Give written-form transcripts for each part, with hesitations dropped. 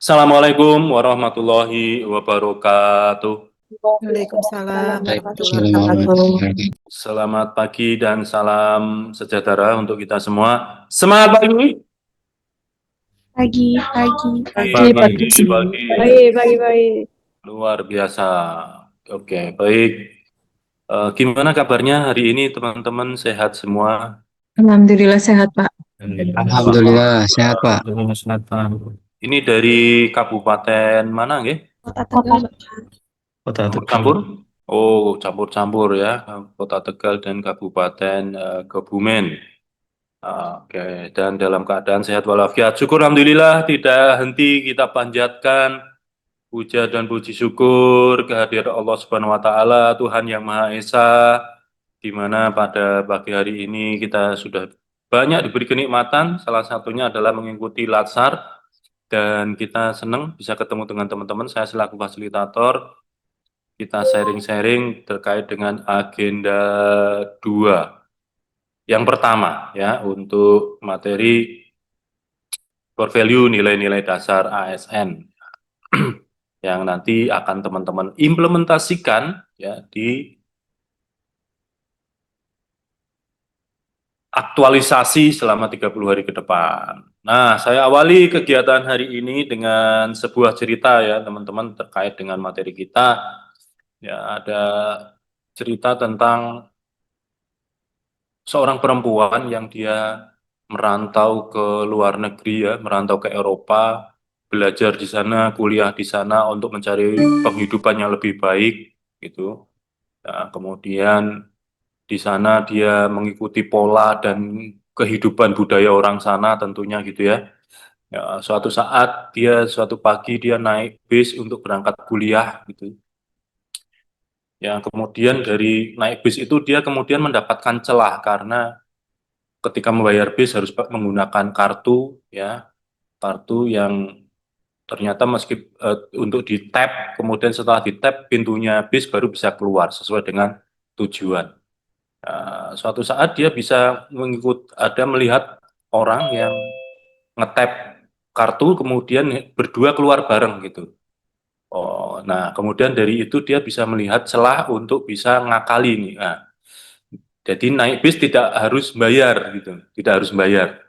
Assalamualaikum warahmatullahi wabarakatuh. Waalaikumsalam warahmatullahi wabarakatuh. Assalamualaikum. Selamat pagi dan salam sejahtera untuk kita semua. Semangat pagi. Pagi, pagi, Pagi, pagi. pagi. Pagi. Luar biasa. Oke, baik. Gimana kabarnya hari ini teman-teman? Sehat semua? Alhamdulillah sehat, Pak. Alhamdulillah sehat Pak. Ini dari kabupaten mana, nggih? Kota Tegal, Campur-campur? Oh, campur-campur ya. Kota Tegal dan Kabupaten Kebumen. Oke, dan dalam keadaan sehat walafiat. Syukur Alhamdulillah tidak henti kita panjatkan puja dan puji syukur kehadirat Allah Subhanahu wa Ta'ala, Tuhan Yang Maha Esa, di mana pada pagi hari ini kita sudah banyak diberi kenikmatan, salah satunya adalah mengikuti Latsar, dan kita senang bisa ketemu dengan teman-teman. Saya selaku fasilitator, kita sharing-sharing terkait dengan agenda 2. Yang pertama ya, untuk materi core value nilai-nilai dasar ASN yang nanti akan teman-teman implementasikan ya di aktualisasi selama 30 hari ke depan. Nah, saya awali kegiatan hari ini dengan sebuah cerita ya teman-teman terkait dengan materi kita. Ya, ada cerita tentang seorang perempuan yang dia merantau ke luar negeri ya, merantau ke Eropa, belajar di sana, kuliah di sana untuk mencari penghidupan yang lebih baik gitu. Nah, kemudian di sana dia mengikuti pola dan kehidupan budaya orang sana tentunya gitu ya. Ya, suatu pagi dia naik bis untuk berangkat kuliah gitu. Ya, kemudian dari naik bis itu dia kemudian mendapatkan celah karena ketika membayar bis harus menggunakan kartu ya, kartu yang ternyata untuk di tap, kemudian setelah di tap pintunya bis baru bisa keluar sesuai dengan tujuan. Suatu saat dia bisa melihat orang yang ngetap kartu kemudian berdua keluar bareng gitu. Oh, nah kemudian dari itu dia bisa melihat celah untuk bisa ngakali nih. Nah, jadi naik bis tidak harus bayar gitu, tidak harus bayar.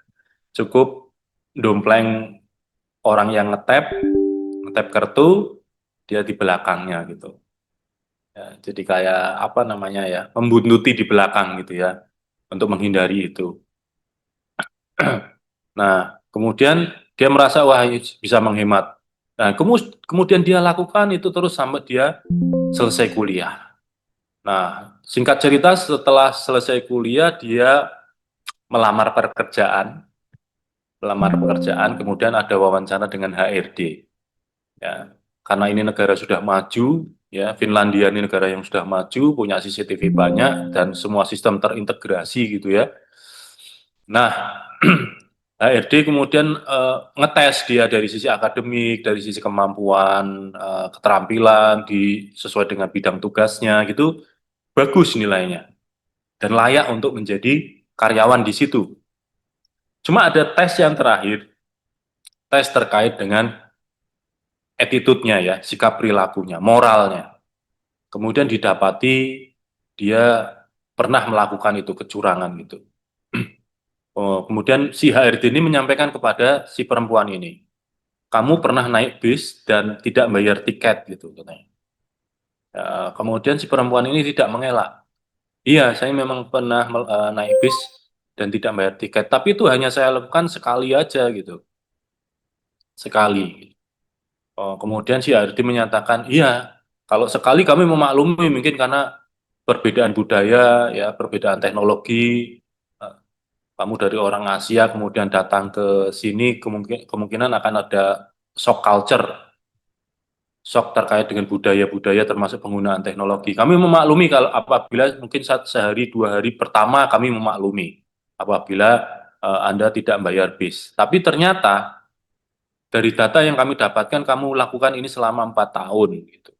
Cukup dompleng orang yang ngetap kartu, dia di belakangnya gitu. Ya, jadi kayak apa namanya ya, membuntuti di belakang gitu ya, untuk menghindari itu. Nah, kemudian dia merasa wah ini bisa menghemat. Nah, kemudian dia lakukan itu terus sampai dia selesai kuliah. Nah, singkat cerita setelah selesai kuliah dia melamar pekerjaan, kemudian ada wawancara dengan HRD. Ya, karena ini negara sudah maju, ya Finlandia ini negara yang sudah maju, punya CCTV banyak dan semua sistem terintegrasi gitu ya. Nah, HRD kemudian ngetes dia dari sisi akademik, dari sisi kemampuan, keterampilan sesuai dengan bidang tugasnya gitu, bagus nilainya dan layak untuk menjadi karyawan di situ. Cuma ada tes yang terakhir, tes terkait dengan attitude-nya ya, sikap perilakunya, moralnya. Kemudian didapati dia pernah melakukan itu kecurangan gitu. Oh, kemudian si HRD ini menyampaikan kepada si perempuan ini, kamu pernah naik bis dan tidak bayar tiket gitu katanya. Kemudian si perempuan ini tidak mengelak. Iya, saya memang pernah naik bis dan tidak bayar tiket, tapi itu hanya saya lakukan sekali aja gitu, sekali. Oh, kemudian si HRD menyatakan, iya, kalau sekali kami memaklumi mungkin karena perbedaan budaya, ya perbedaan teknologi. Eh, Kamu dari orang Asia kemudian datang ke sini kemungkinan akan ada shock culture, shock terkait dengan budaya-budaya termasuk penggunaan teknologi. Kami memaklumi kalau apabila mungkin sehari 2 hari pertama kami memaklumi apabila Anda tidak bayar bis. Tapi ternyata dari data yang kami dapatkan kamu lakukan ini selama 4 tahun gitu.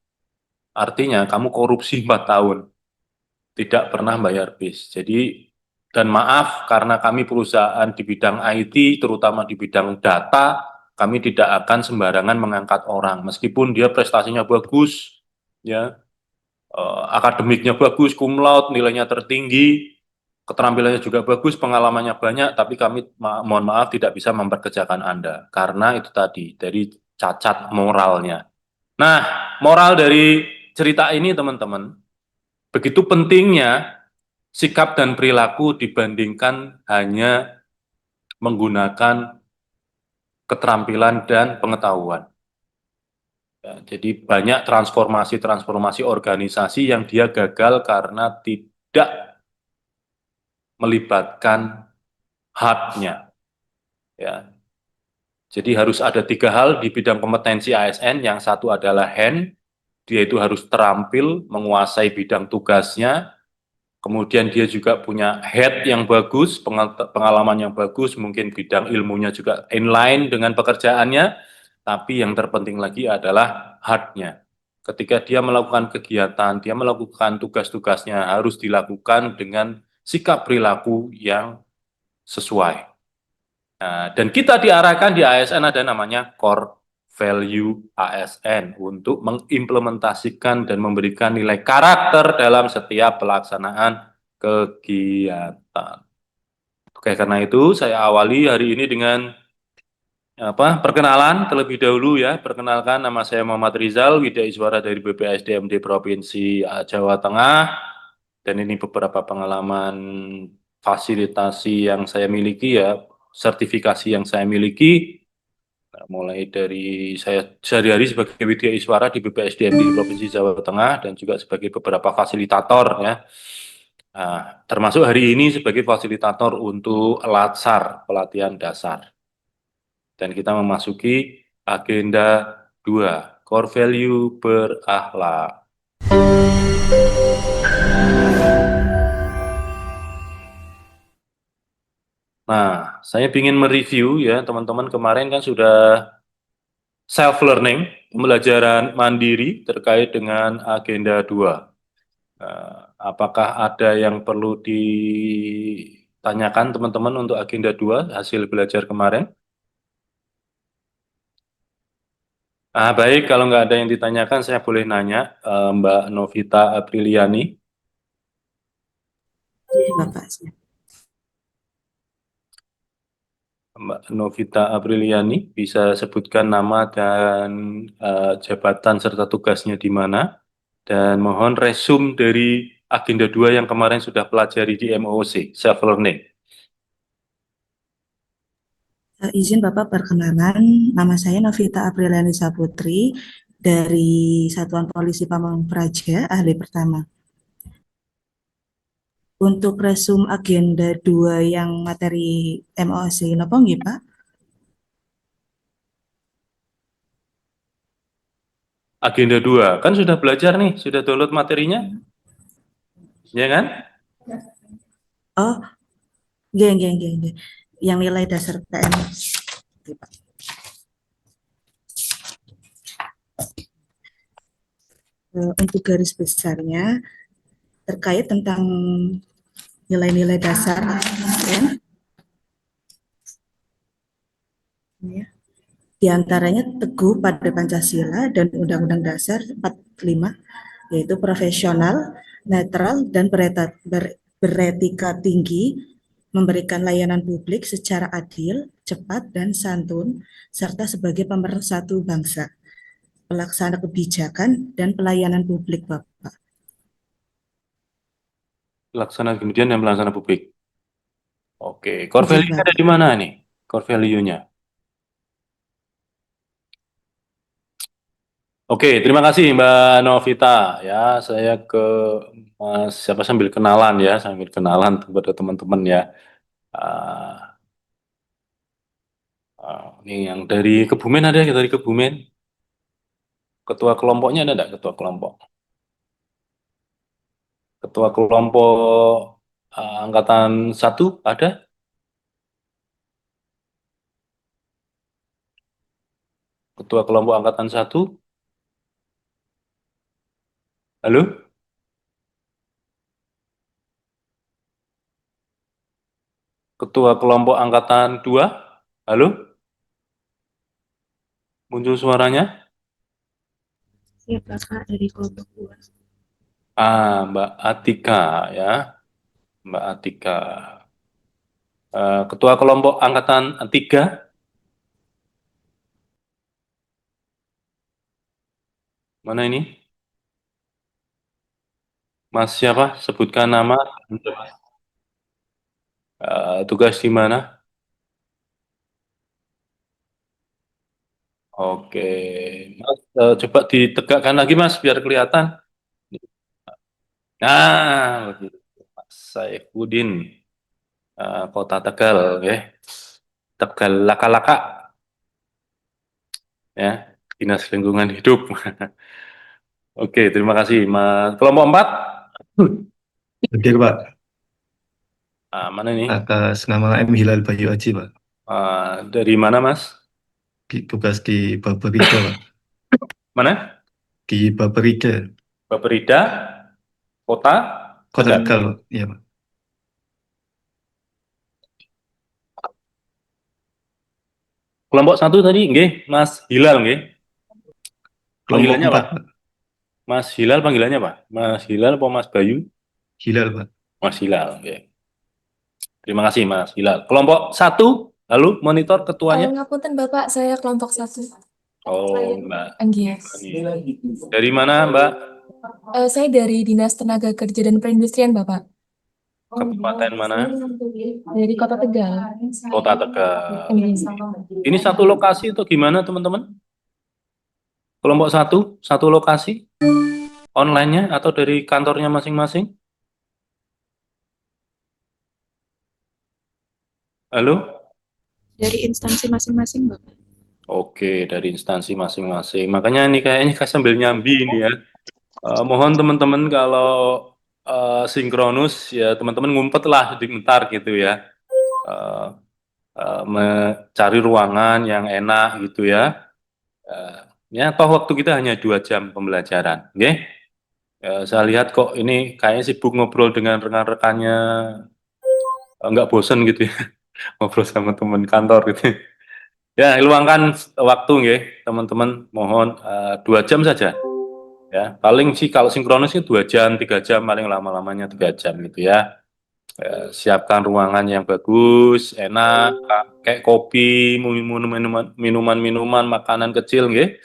Artinya kamu korupsi 4 tahun, tidak pernah bayar bis. Jadi dan maaf karena kami perusahaan di bidang IT terutama di bidang data, kami tidak akan sembarangan mengangkat orang, meskipun dia prestasinya bagus, ya, akademiknya bagus, cum laude, nilainya tertinggi, keterampilannya juga bagus, pengalamannya banyak, tapi kami mohon maaf tidak bisa memperkerjakan Anda karena itu tadi dari cacat moralnya. Nah, moral dari cerita ini teman-teman, begitu pentingnya sikap dan perilaku dibandingkan hanya menggunakan keterampilan dan pengetahuan. Ya, jadi banyak transformasi-transformasi organisasi yang dia gagal karena tidak melibatkan hardnya. Ya, jadi harus ada 3 hal di bidang kompetensi ASN. Yang satu adalah hand, dia itu harus terampil menguasai bidang tugasnya. Kemudian dia juga punya head yang bagus, pengalaman yang bagus, mungkin bidang ilmunya juga inline dengan pekerjaannya, tapi yang terpenting lagi adalah hardnya. Ketika dia melakukan kegiatan, dia melakukan tugas-tugasnya harus dilakukan dengan sikap perilaku yang sesuai. Nah, dan kita diarahkan di ASN ada namanya core value ASN untuk mengimplementasikan dan memberikan nilai karakter dalam setiap pelaksanaan kegiatan. Oke, karena itu saya awali hari ini dengan perkenalan terlebih dahulu ya. Perkenalkan, nama saya Muhammad Rizal, Widaiswara dari BPSDMD Provinsi Jawa Tengah. Dan ini beberapa pengalaman fasilitasi yang saya miliki ya, sertifikasi yang saya miliki. Nah, mulai dari saya sehari-hari sebagai Widya Iswara di BPSDM di Provinsi Jawa Tengah dan juga sebagai beberapa fasilitator ya. Nah, termasuk hari ini sebagai fasilitator untuk LATSAR, pelatihan dasar. Dan kita memasuki agenda 2, core value berakhlak. Nah, saya ingin mereview ya, teman-teman kemarin kan sudah self-learning, pembelajaran mandiri terkait dengan agenda 2. Apakah ada yang perlu ditanyakan teman-teman untuk agenda 2 hasil belajar kemarin? Baik, kalau nggak ada yang ditanyakan, saya boleh nanya, Mbak Novita Apriliani. Bapak. Mbak Novita Apriliani, bisa sebutkan nama dan jabatan serta tugasnya di mana? Dan mohon resume dari agenda 2 yang kemarin sudah pelajari di MOOC, Self Learning. Izin Bapak perkenalan, nama saya Novita Apriliani Saputri dari Satuan Polisi Pamong Praja, ahli pertama. Untuk resum agenda 2 yang materi MOC, napa nggih Pak? Agenda 2, kan sudah belajar nih, sudah download materinya? Ya kan? Oh, nggih. Yang nilai dasar PM. Untuk garis besarnya terkait tentang nilai-nilai dasar ASN, ya. Di antaranya teguh pada Pancasila dan Undang-Undang Dasar 45, yaitu profesional, netral, dan beretika tinggi, memberikan layanan publik secara adil, cepat, dan santun, serta sebagai pemersatu bangsa, pelaksana kebijakan, dan pelayanan publik, Bapak. Laksana kemudian dan pelaksana publik. Oke, core Izin, value-nya ada Bapak. di mana nih? Core value-nya. Oke, terima kasih Mbak Novita. Ya, saya ke siapa sambil kenalan ya, sambil kenalan kepada teman-teman ya. Ah, ini yang dari Kebumen ada ya, dari Kebumen. Ketua kelompoknya ada enggak ketua kelompok? Ketua kelompok angkatan 1 ada? Ketua kelompok angkatan 1? Halo? Ketua kelompok angkatan 2? Halo? Muncul suaranya? Siap Bapak dari kelompok 2. Mbak Atika ya, Mbak Atika. Ketua kelompok angkatan 3, mana ini? Mas siapa? Sebutkan nama. Tugas di mana? Oke, Mas, coba ditegakkan lagi Mas, biar kelihatan. Nah, begitu. Mas Saifuddin, Kota Tegal, ya. Tegal Laka-Laka, ya. Dinas Lingkungan Hidup. Oke, terima kasih, Mas. Kelompok 4, Hadir Pak, mana ini? atas nama M. Hilal Bayu Aji Pak, Dari mana, Mas? tugas di Baperida Pak, Mana? di Baperida, Baperida, Kota Kota Tegal. Tegal Pak, iya Pak. Kelompok 1 tadi, nggih, Mas Hilal, nggih. Kelompok Panggilannya 4 apa? Pak, Mas Hilal panggilannya apa? Mas Hilal apa Mas Bayu? Hilal Pak. Mas Hilal, oke. Terima kasih Mas Hilal. Kelompok 1, lalu monitor ketuanya. Ngapunten Bapak, saya kelompok 1. Oh, Mbak. Anggias. Dari mana, Mbak? Saya dari Dinas Tenaga Kerja dan Perindustrian, Bapak. Kabupaten mana? Dari Kota Tegal. Kota Tegal. Anggias. Ini satu lokasi atau gimana, teman-teman? Kelompok 1, satu lokasi? Online-nya atau dari kantornya masing-masing? Halo? Dari instansi masing-masing Bapak. Oke, dari instansi masing-masing. Makanya ini kayaknya sambil nyambi ini ya. Mohon teman-teman kalau sinkronus ya teman-teman ngumpet lah sebentar gitu ya. Eh, Mencari ruangan yang enak gitu ya. Ya toh waktu kita hanya 2 jam pembelajaran, oke? Saya lihat kok ini kayaknya sibuk ngobrol dengan rekan-rekannya, nggak bosen gitu ya, ngobrol sama teman kantor gitu. Ya, luangkan waktu nggih, teman-teman. Mohon 2 jam saja. Ya, paling sih kalau sinkronus sih 2 jam, 3 jam, paling lama-lamanya 3 jam gitu ya. Siapkan ruangan yang bagus, enak, kayak kopi, minuman-minuman, makanan kecil, nggih.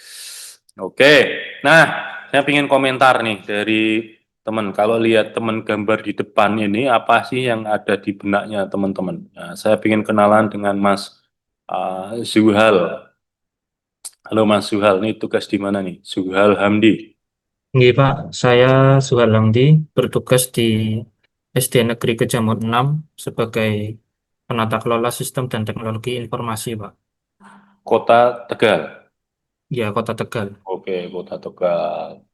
Oke, nah, saya ingin komentar nih dari teman. Kalau lihat teman gambar di depan ini, apa sih yang ada di benaknya teman-teman? Nah, saya ingin kenalan dengan Mas Zuhal. Halo Mas Zuhal, ini tugas di mana nih? Zuhal Hamdi. Nggih, Pak, saya Suhal Hamdi, bertugas di SD Negeri Kejamut 6 sebagai penata kelola sistem dan teknologi informasi, Pak. Kota Tegal. Ya, Kota Tegal. Oke, Kota Tegal.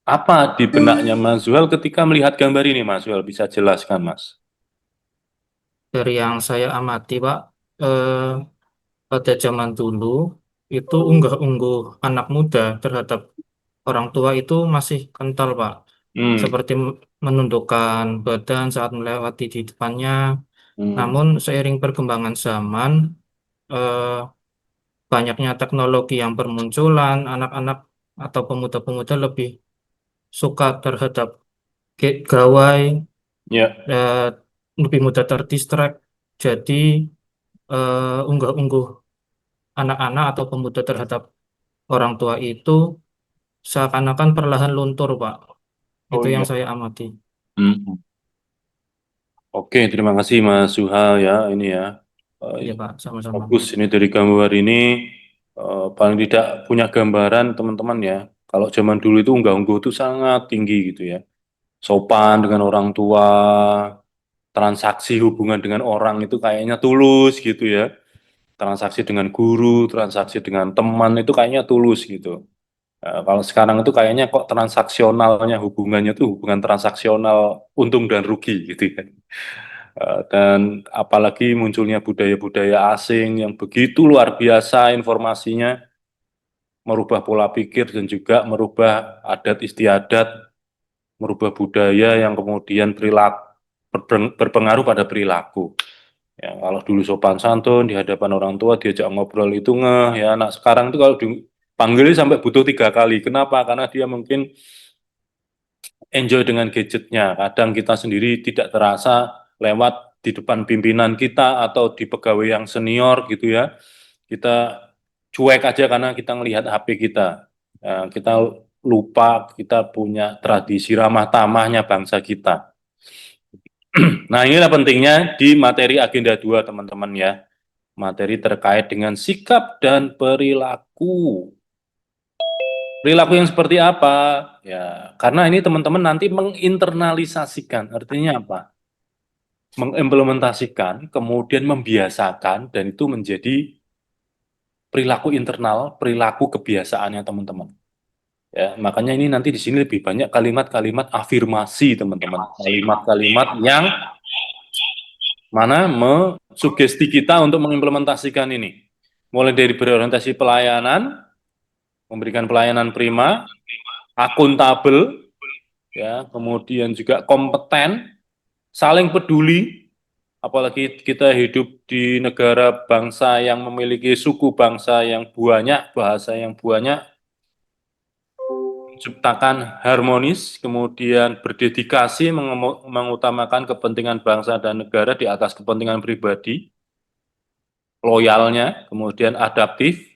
Apa di benaknya Mas Zuhal ketika melihat gambar ini, Mas Zuhal? Bisa jelaskan, Mas? Dari yang saya amati, Pak, eh, pada zaman dulu itu unggah-ungguh anak muda terhadap orang tua itu masih kental, Pak. Hmm, Seperti menundukkan badan saat melewati di depannya. hmm, Namun seiring perkembangan zaman, eh, banyaknya teknologi yang bermunculan, anak-anak atau pemuda-pemuda lebih suka terhadap gawai, ya, eh, lebih mudah terdistract. Jadi unggah-ungguh anak-anak atau pemuda terhadap orang tua itu seakan-akan perlahan luntur, Pak. oh Itu yang iya. saya amati. Hmm. Oke, terima kasih Mas Zuhal ya, ini ya. Ya, Pak, sama-sama. Bagus ini dari gambar ini, paling tidak punya gambaran teman-teman ya. Kalau zaman dulu itu unggah-ungguh itu sangat tinggi gitu ya. Sopan dengan orang tua, transaksi hubungan dengan orang itu kayaknya tulus gitu ya. Transaksi dengan guru, transaksi dengan teman itu kayaknya tulus gitu. Kalau sekarang itu kayaknya kok transaksionalnya hubungannya tuh hubungan transaksional untung dan rugi gitu ya. Dan apalagi munculnya budaya-budaya asing yang begitu luar biasa informasinya, merubah pola pikir dan juga merubah adat istiadat, merubah budaya yang kemudian berpengaruh pada perilaku. Ya, kalau dulu sopan santun di hadapan orang tua diajak ngobrol itu ngeh ya. Anak sekarang itu kalau dipanggil sampai butuh 3 kali. Kenapa? Karena dia mungkin enjoy dengan gadgetnya. Kadang kita sendiri tidak terasa lewat di depan pimpinan kita atau di pegawai yang senior gitu ya. Kita cuek aja karena kita ngelihat HP kita. Ya, kita lupa kita punya tradisi ramah tamahnya bangsa kita. Nah, inilah pentingnya di materi agenda 2, teman-teman ya. Materi terkait dengan sikap dan perilaku. Perilaku yang seperti apa? Ya, karena ini teman-teman nanti menginternalisasikan. Artinya apa? Mengimplementasikan, kemudian membiasakan, dan itu menjadi perilaku internal, perilaku kebiasaannya teman-teman. Ya, makanya ini nanti di sini lebih banyak kalimat-kalimat afirmasi, teman-teman. Kalimat-kalimat yang mana sugesti kita untuk mengimplementasikan ini. Mulai dari berorientasi pelayanan, memberikan pelayanan prima, akuntabel, ya, kemudian juga kompeten, saling peduli, apalagi kita hidup di negara bangsa yang memiliki suku bangsa yang banyak, bahasa yang banyak, menciptakan harmonis, kemudian berdedikasi mengutamakan kepentingan bangsa dan negara di atas kepentingan pribadi, loyalnya, kemudian adaptif.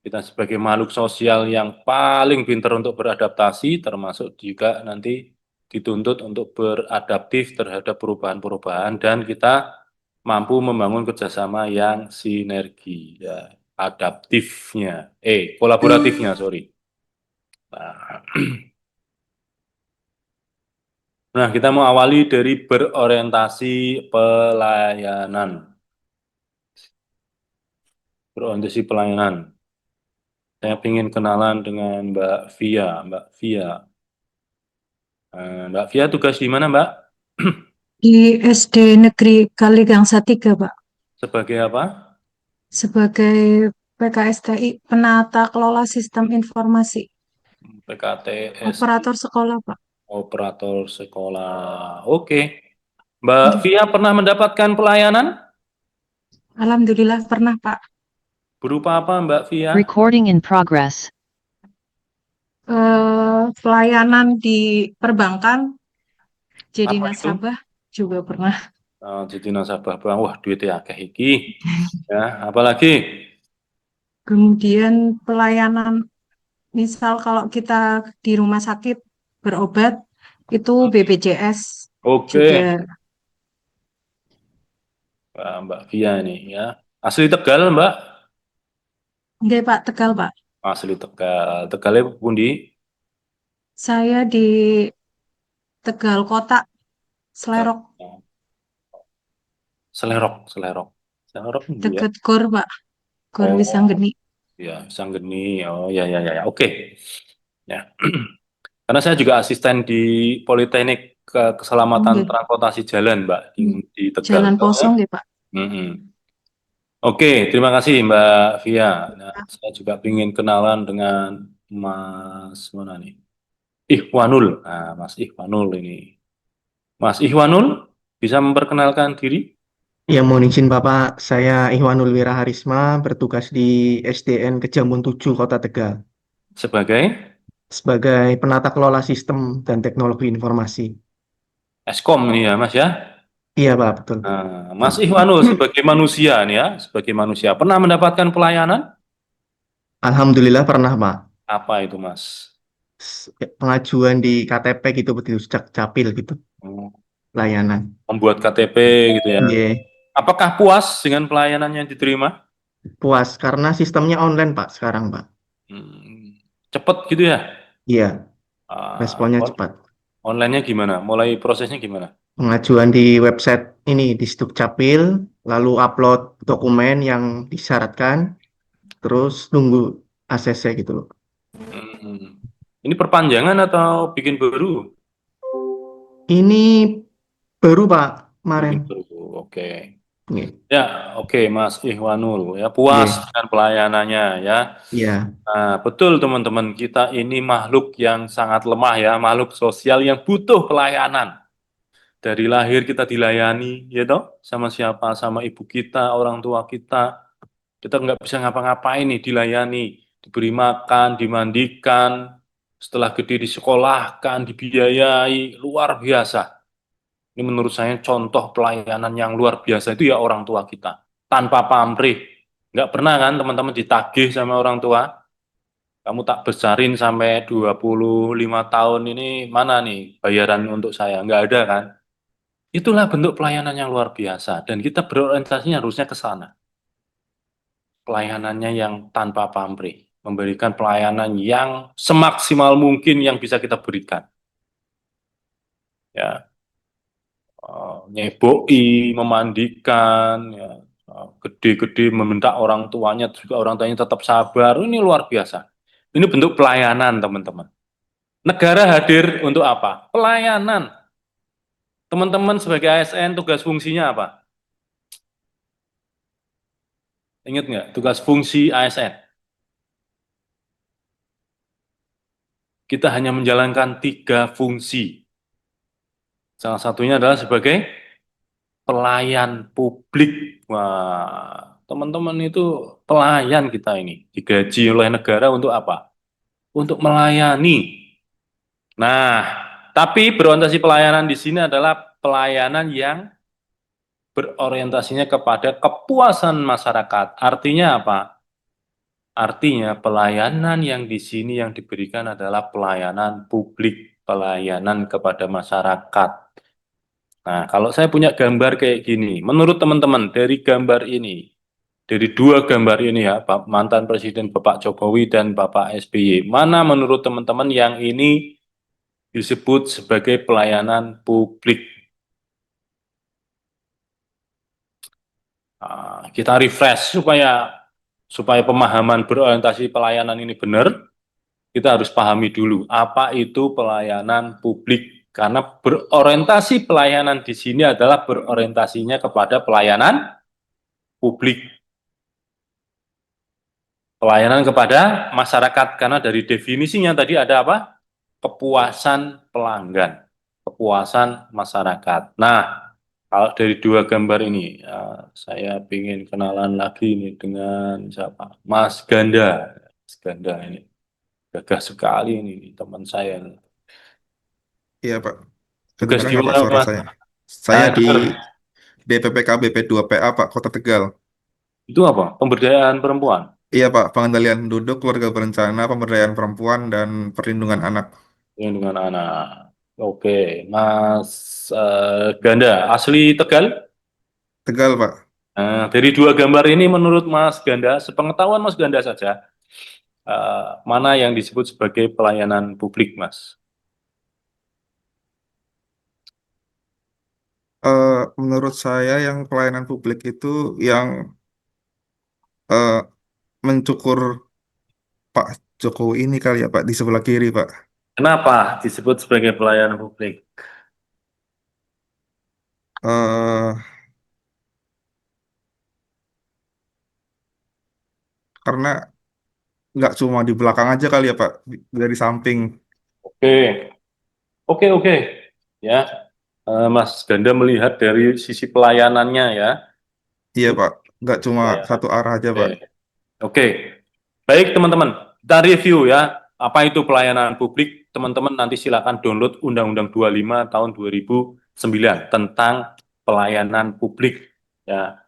Kita sebagai makhluk sosial yang paling pintar untuk beradaptasi, termasuk juga nanti dituntut untuk beradaptif terhadap perubahan-perubahan, dan kita mampu membangun kerjasama yang sinergi, ya, adaptifnya, kolaboratifnya, sorry. Nah, kita mau awali dari berorientasi pelayanan. Berorientasi pelayanan. Saya ingin kenalan dengan Mbak Via. Mbak Via. Mbak Via tugas di mana, Mbak? Di SD Negeri Kaligangsa 3, Pak. Sebagai apa? Sebagai PKSTI, Penata Kelola Sistem Informasi. PKTS, Operator sekolah, Pak. operator sekolah. Oke. Mbak Via pernah mendapatkan pelayanan? Alhamdulillah pernah, Pak. Berupa apa, Mbak Via? Recording in progress. Pelayanan di perbankan, jadi Apa itu? nasabah juga pernah. Jadi nasabah bank. Wah, duitnya akeh iki. Ya, apalagi? Kemudian pelayanan, misal kalau kita di rumah sakit berobat, itu BPJS Oke. juga. Mbak Via nih ya. Asli Tegal, Mbak? Enggak, Pak, Tegal, Pak. Asli Tegal. Tegalnya pundi? Saya di Tegal Kota, Selerok, Selerok, Selerok. Selerok pundi ya? dekat Gor, Pak. Gor Oh. Wisanggeni. Ya, Sanggeni. Oh, ya. Oke. Ya. Karena saya juga asisten di Politeknik Keselamatan Oke. Transportasi Jalan, Mbak, di Tegal. Jalan kosong ya, Pak. Oke, terima kasih Mbak Via. Nah, saya juga ingin kenalan dengan Mas mana nih? Ihwanul. Nah, Mas Ihwanul ini. Mas Ihwanul, bisa memperkenalkan diri? Ya, mohon izin Bapak, saya Ihwanul Wiraharisma, bertugas di SDN Kejambon 7, Kota Tegal, Sebagai sebagai penata kelola sistem dan teknologi informasi. Eskom ini ya, Mas ya? Iya, Pak, betul. Nah, Mas Ihwanul sebagai manusia nih ya, sebagai manusia pernah mendapatkan pelayanan? Alhamdulillah pernah, Pak. Apa itu, Mas? Pengajuan di KTP gitu, betul, capil gitu, layanan. Membuat KTP gitu ya. Iya, Apakah puas dengan pelayanan yang diterima? puas karena sistemnya online, Pak, sekarang, Pak. Cepet gitu ya? Iya, responnya cepat. Online-nya gimana? Mulai prosesnya gimana? Pengajuan di website ini di Sdukcapil, lalu upload dokumen yang disyaratkan, terus nunggu ACC gitu loh. Ini perpanjangan atau bikin baru? Ini baru, Pak, kemarin. Bikin baru, oke. Iya. Ya, oke, Mas Ihwanul ya, puas dengan pelayanannya ya. Iya. Nah, betul teman-teman, kita ini makhluk yang sangat lemah ya, makhluk sosial yang butuh pelayanan. Dari lahir kita dilayani, ya toh, sama siapa, sama ibu kita, orang tua kita. Kita nggak bisa ngapa-ngapain nih, dilayani, diberi makan, dimandikan, setelah gede disekolahkan, dibiayai, luar biasa. Ini menurut saya contoh pelayanan yang luar biasa itu ya orang tua kita. Tanpa pamrih. Nggak pernah kan teman-teman ditagih sama orang tua? Kamu tak besarin sampai 25 tahun ini mana nih bayaran untuk saya? Nggak ada kan? Itulah bentuk pelayanan yang luar biasa. Dan kita berorientasinya harusnya ke sana. Pelayanannya yang tanpa pamrih. Memberikan pelayanan yang semaksimal mungkin yang bisa kita berikan. Ya, nyeboi, memandikan, ya, gede-gede meminta orang tuanya, juga orang tuanya tetap sabar. Ini luar biasa. Ini bentuk pelayanan, teman-teman. Negara hadir untuk apa? Pelayanan. Teman-teman sebagai ASN, tugas fungsinya apa? Ingat nggak? Tugas fungsi ASN. Kita hanya menjalankan 3 fungsi. Salah satunya adalah sebagai pelayan publik. Wah, teman-teman itu pelayan kita ini. Digaji oleh negara untuk apa? Untuk melayani. Nah, tapi berorientasi pelayanan di sini adalah pelayanan yang berorientasinya kepada kepuasan masyarakat. Artinya apa? Artinya pelayanan yang di sini yang diberikan adalah pelayanan publik, pelayanan kepada masyarakat. Nah, kalau saya punya gambar kayak gini, menurut teman-teman dari gambar ini, dari 2 gambar ini ya, mantan Presiden Bapak Jokowi dan Bapak SBY, mana menurut teman-teman yang ini disebut sebagai pelayanan publik? Kita refresh supaya pemahaman berorientasi pelayanan ini benar, kita harus pahami dulu apa itu pelayanan publik. Karena berorientasi pelayanan di sini adalah berorientasinya kepada pelayanan publik. Pelayanan kepada masyarakat, karena dari definisinya tadi ada apa? Kepuasan pelanggan, kepuasan masyarakat. Nah, kalau dari 2 gambar ini, saya ingin kenalan lagi nih dengan siapa? Mas Ganda. Mas Ganda ini gagah sekali ini teman saya. Iya, Pak. Tugas Kedengaran di nggak, Pak, mana, suara Mas? saya? Saya di Dengar. BPPK BP2PA, Pak, Kota Tegal. Itu apa? Pemberdayaan perempuan. Iya, Pak, pengendalian penduduk, keluarga berencana, pemberdayaan perempuan, dan perlindungan anak. Dengan anak. Oke, Mas Ganda, asli Tegal? Tegal, Pak. Nah, dari 2 gambar ini menurut Mas Ganda, sepengetahuan Mas Ganda saja, mana yang disebut sebagai pelayanan publik, Mas? Menurut saya yang pelayanan publik itu yang eh, mencukur Pak Jokowi ini kali ya, Pak, di sebelah kiri, Pak. Kenapa disebut sebagai pelayanan publik? Eh, karena nggak cuma di belakang aja kali ya, Pak, dari samping. Oke, oke. Ya, Mas Ganda melihat dari sisi pelayanannya ya. Iya, Pak, nggak cuma Pelayanan. satu arah aja, Pak. Oke. Baik teman-teman, kita review ya. Apa itu pelayanan publik? Teman-teman nanti silakan download Undang-Undang 25 tahun 2009 tentang pelayanan publik. Ya.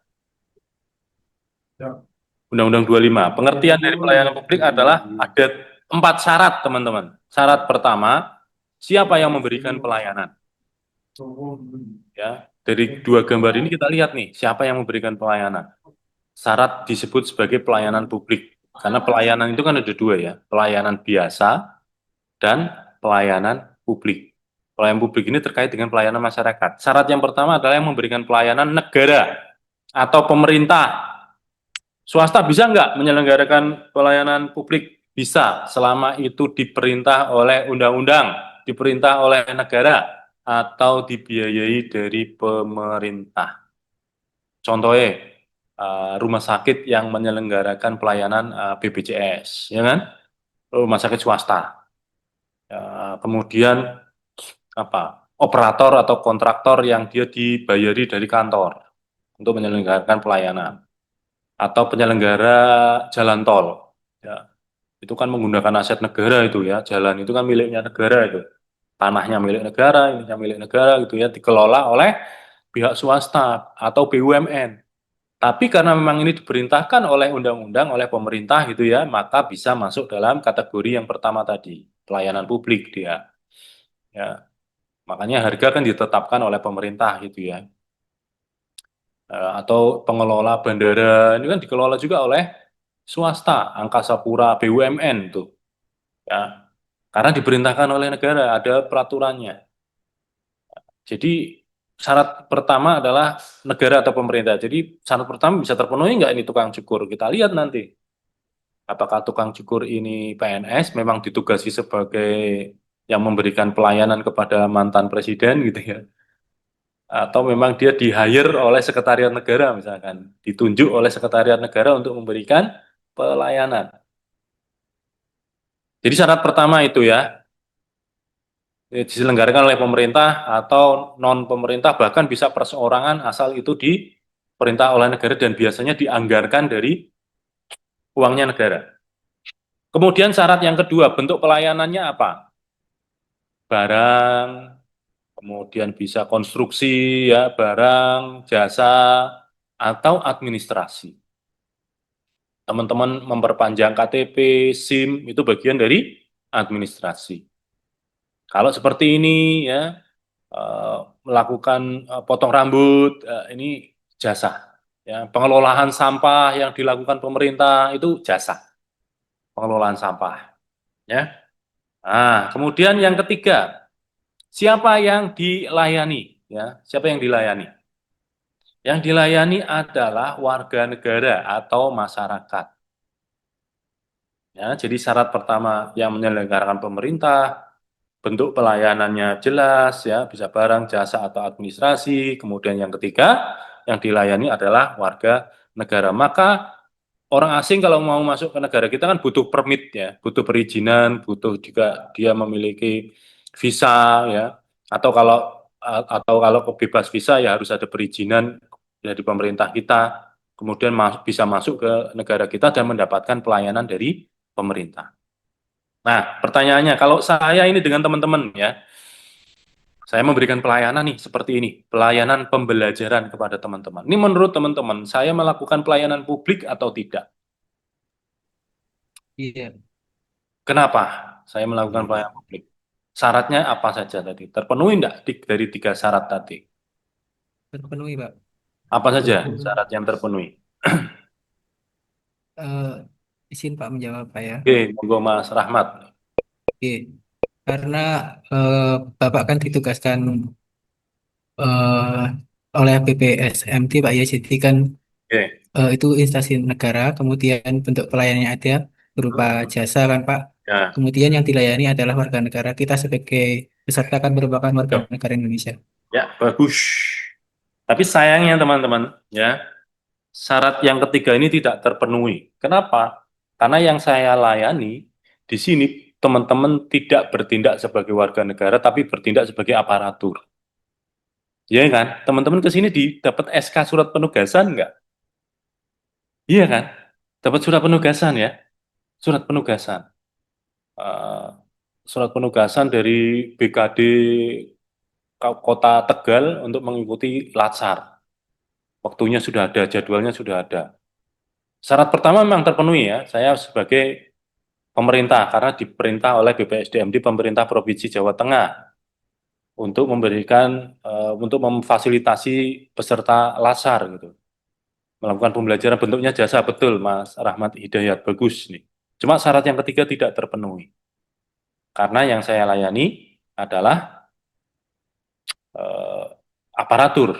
Undang-Undang 25. Pengertian dari pelayanan publik adalah ada 4 syarat, teman-teman. Syarat pertama, siapa yang memberikan pelayanan? Ya, dari 2 gambar ini kita lihat nih, siapa yang memberikan pelayanan. Syarat disebut sebagai pelayanan publik. Karena pelayanan itu kan ada 2 ya, pelayanan biasa dan pelayanan publik. Pelayanan publik ini terkait dengan pelayanan masyarakat. Syarat yang pertama adalah yang memberikan pelayanan negara atau pemerintah. Swasta bisa nggak menyelenggarakan pelayanan publik? Bisa, selama itu diperintah oleh undang-undang, diperintah oleh negara, atau dibiayai dari pemerintah. Contohnya, rumah sakit yang menyelenggarakan pelayanan BPJS, ya kan? Rumah sakit swasta. Kemudian apa? operator atau kontraktor yang dia dibayari dari kantor untuk menyelenggarakan pelayanan, atau penyelenggara jalan tol. Ya, itu kan menggunakan aset negara itu ya, jalan itu kan miliknya negara itu, tanahnya milik negara, ininya milik negara gitu ya, dikelola oleh pihak swasta atau BUMN. Tapi karena memang ini diperintahkan oleh undang-undang, oleh pemerintah gitu ya, maka bisa masuk dalam kategori yang pertama tadi, pelayanan publik dia. Ya, makanya harga kan ditetapkan oleh pemerintah gitu ya. Atau pengelola bandara ini kan dikelola juga oleh swasta, Angkasa Pura, BUMN tuh. Ya, karena diperintahkan oleh negara, ada peraturannya. Jadi syarat pertama adalah negara atau pemerintah. Jadi syarat pertama bisa terpenuhi nggak ini tukang cukur? Kita lihat nanti. Apakah tukang cukur ini PNS memang ditugasi sebagai yang memberikan pelayanan kepada mantan presiden gitu ya? Atau memang dia di-hire oleh sekretariat negara misalkan, ditunjuk oleh sekretariat negara untuk memberikan pelayanan. Jadi syarat pertama itu ya, diselenggarakan oleh pemerintah atau non pemerintah, bahkan bisa perseorangan asal itu diperintah oleh negara dan biasanya dianggarkan dari uangnya negara. Kemudian syarat yang kedua, bentuk pelayanannya apa? Barang, kemudian bisa konstruksi ya, barang, jasa, atau administrasi. Teman-teman memperpanjang KTP, SIM, itu bagian dari administrasi. Kalau seperti ini ya, melakukan potong rambut, ini jasa. Ya, pengelolaan sampah yang dilakukan pemerintah itu jasa. Pengelolaan sampah. Ya. Nah, kemudian yang ketiga, siapa yang dilayani? Ya, siapa yang dilayani? Yang dilayani adalah warga negara atau masyarakat. Ya, jadi syarat pertama yang menyelenggarakan pemerintah, bentuk pelayanannya jelas, ya, bisa barang, jasa, atau administrasi. Kemudian yang ketiga, yang dilayani adalah warga negara. Maka orang asing kalau mau masuk ke negara kita kan butuh permit ya, butuh perizinan, butuh juga dia memiliki visa ya, atau kalau bebas visa ya harus ada perizinan dari pemerintah kita, kemudian bisa masuk ke negara kita dan mendapatkan pelayanan dari pemerintah. Nah, pertanyaannya, kalau saya ini dengan teman-teman ya, saya memberikan pelayanan nih seperti ini, pelayanan pembelajaran kepada teman-teman. Ini menurut teman-teman, saya melakukan pelayanan publik atau tidak? Iya. Kenapa saya melakukan pelayanan publik? Syaratnya apa saja tadi? Terpenuhi enggak dari 3 syarat tadi? Terpenuhi, Pak. Apa saja syarat yang terpenuhi? Izin Pak menjawab Pak ya. Oke, monggo Mas Rahmat. Oke. Karena Bapak kan ditugaskan oleh BPSMT Pak ya, jadi kan Oke, itu instansi negara, kemudian bentuk pelayanannya ada berupa jasa kan Pak. ya, Kemudian yang dilayani adalah warga negara. Kita sebagai peserta kan merupakan warga negara Indonesia. ya, bagus. Tapi sayangnya teman-teman, ya, syarat yang ketiga ini tidak terpenuhi. Kenapa? Karena yang saya layani di sini teman-teman tidak bertindak sebagai warga negara, tapi bertindak sebagai aparatur. Iya kan? Teman-teman ke sini dapat SK surat penugasan nggak? Iya kan? Dapat surat penugasan ya? Surat penugasan. Eh, surat penugasan dari BKD Kota Tegal untuk mengikuti Latsar. Waktunya sudah ada, jadwalnya sudah ada. Syarat pertama memang terpenuhi ya, saya sebagai pemerintah, karena diperintah oleh BPSDMD pemerintah Provinsi Jawa Tengah untuk untuk memfasilitasi peserta LASAR gitu. Melakukan pembelajaran bentuknya jasa, betul Mas Rahmat Hidayat, bagus nih. Cuma syarat yang ketiga tidak terpenuhi. Karena yang saya layani adalah aparatur.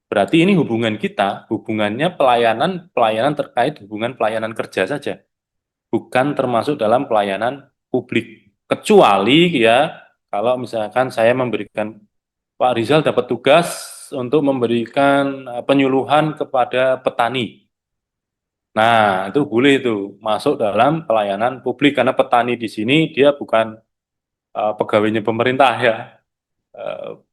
Berarti ini hubungan kita, hubungannya pelayanan terkait hubungan pelayanan kerja saja. Bukan termasuk dalam pelayanan publik. Kecuali ya, kalau misalkan saya memberikan, Pak Rizal dapat tugas untuk memberikan penyuluhan kepada petani. Nah, itu boleh itu masuk dalam pelayanan publik, karena petani di sini dia bukan pegawainya pemerintah ya.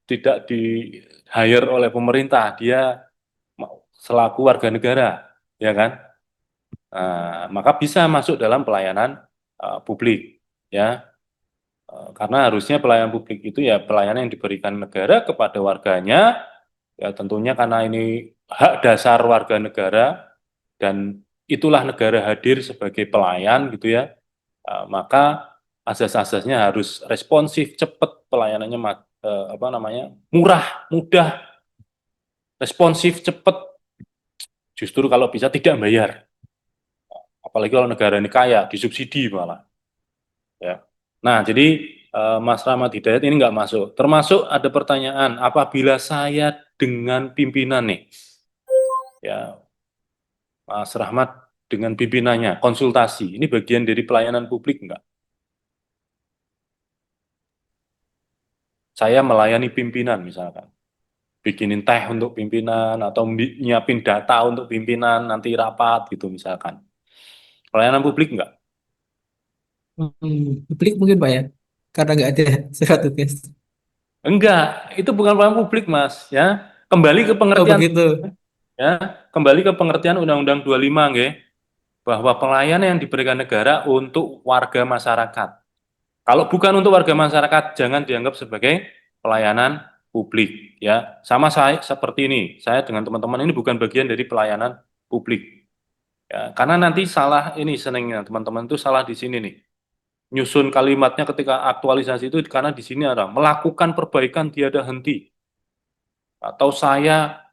tidak di hire oleh pemerintah, dia selaku warga negara, ya kan? Maka bisa masuk dalam pelayanan publik, ya. Karena harusnya pelayanan publik itu ya pelayanan yang diberikan negara kepada warganya, ya tentunya karena ini hak dasar warga negara dan itulah negara hadir sebagai pelayan gitu ya. Maka asas-asasnya harus responsif, cepat pelayanannya murah, mudah, responsif, cepat. Justru kalau bisa tidak bayar. Apalagi kalau negara ini kaya, disubsidi malah. Ya. Nah, jadi Mas Rahmat Hidayat ini nggak masuk. Termasuk ada pertanyaan, apabila saya dengan pimpinan nih, ya Mas Rahmat dengan pimpinannya, konsultasi, ini bagian dari pelayanan publik nggak? Saya melayani pimpinan misalkan, bikinin teh untuk pimpinan, atau nyiapin data untuk pimpinan, nanti rapat gitu misalkan. Pelayanan publik nggak? Publik mungkin Pak ya, karena nggak ada surat tugas. Enggak, itu bukan pelayanan publik Mas, ya. Kembali ke Oh pengertian, begitu. ya, kembali ke pengertian Undang-Undang 25, nggih, bahwa pelayanan yang diberikan negara untuk warga masyarakat. Kalau bukan untuk warga masyarakat, jangan dianggap sebagai pelayanan publik, ya. Sama saya seperti ini, saya dengan teman-teman ini bukan bagian dari pelayanan publik, ya. Karena nanti salah ini senengnya teman-teman itu salah di sini nih. Nyusun kalimatnya ketika aktualisasi itu karena di sini ada melakukan perbaikan tiada henti, atau saya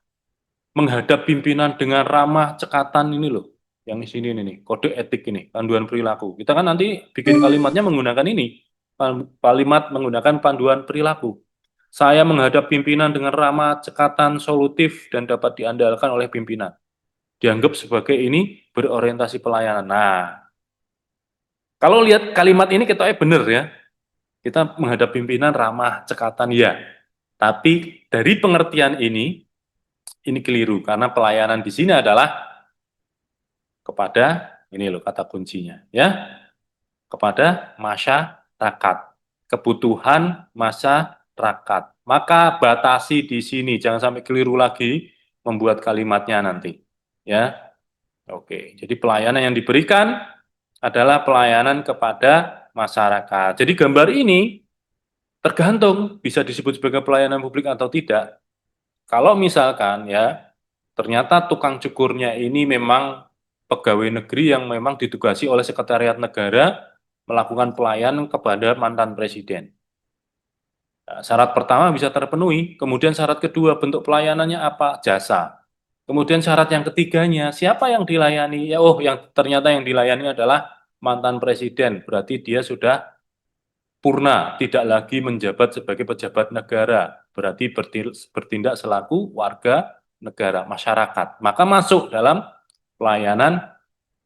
menghadap pimpinan dengan ramah cekatan ini loh, yang di sini nih, kode etik ini, panduan perilaku. Kita kan nanti bikin kalimatnya menggunakan ini, kalimat menggunakan panduan perilaku. Saya menghadap pimpinan dengan ramah, cekatan, solutif, dan dapat diandalkan oleh pimpinan. Dianggap sebagai ini berorientasi pelayanan. Nah, kalau lihat kalimat ini kita benar ya, kita menghadap pimpinan ramah, cekatan ya. Tapi dari pengertian ini keliru karena pelayanan di sini adalah kepada ini loh kata kuncinya ya, kepada masyarakat, kebutuhan masyarakat. Maka batasi di sini, jangan sampai keliru lagi membuat kalimatnya nanti ya. Oke, jadi pelayanan yang diberikan adalah pelayanan kepada masyarakat. Jadi gambar ini tergantung bisa disebut sebagai pelayanan publik atau tidak. Kalau misalkan ya, ternyata tukang cukurnya ini memang pegawai negeri yang memang ditugasi oleh Sekretariat Negara melakukan pelayanan kepada mantan presiden. Nah, syarat pertama bisa terpenuhi, kemudian syarat kedua bentuk pelayanannya apa? Jasa. Kemudian syarat yang ketiganya, siapa yang dilayani? Ya, yang ternyata yang dilayani adalah mantan presiden, berarti dia sudah purna, tidak lagi menjabat sebagai pejabat negara, berarti bertindak selaku warga negara, masyarakat. Maka masuk dalam pelayanan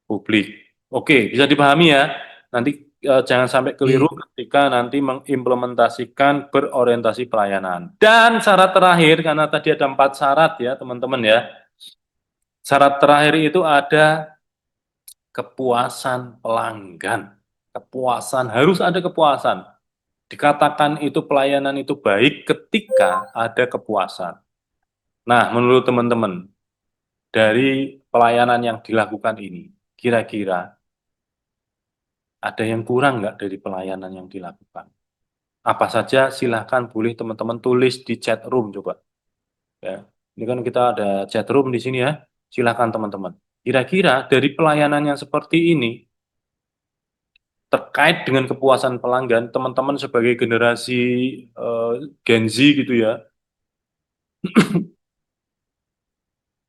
publik. Oke, bisa dipahami ya. Nanti jangan sampai keliru ketika nanti mengimplementasikan berorientasi pelayanan. Dan syarat terakhir, karena tadi ada 4 syarat ya teman-teman ya. Syarat terakhir itu ada kepuasan pelanggan. Kepuasan, harus ada kepuasan. Dikatakan itu pelayanan itu baik ketika ada kepuasan. Nah, menurut teman-teman, dari pelayanan yang dilakukan ini, kira-kira ada yang kurang nggak dari pelayanan yang dilakukan? Apa saja silahkan boleh teman-teman tulis di chat room coba. Ya, ini kan kita ada chat room di sini ya. Silahkan teman-teman. Kira-kira dari pelayanan yang seperti ini, terkait dengan kepuasan pelanggan, teman-teman sebagai generasi Gen Z gitu ya,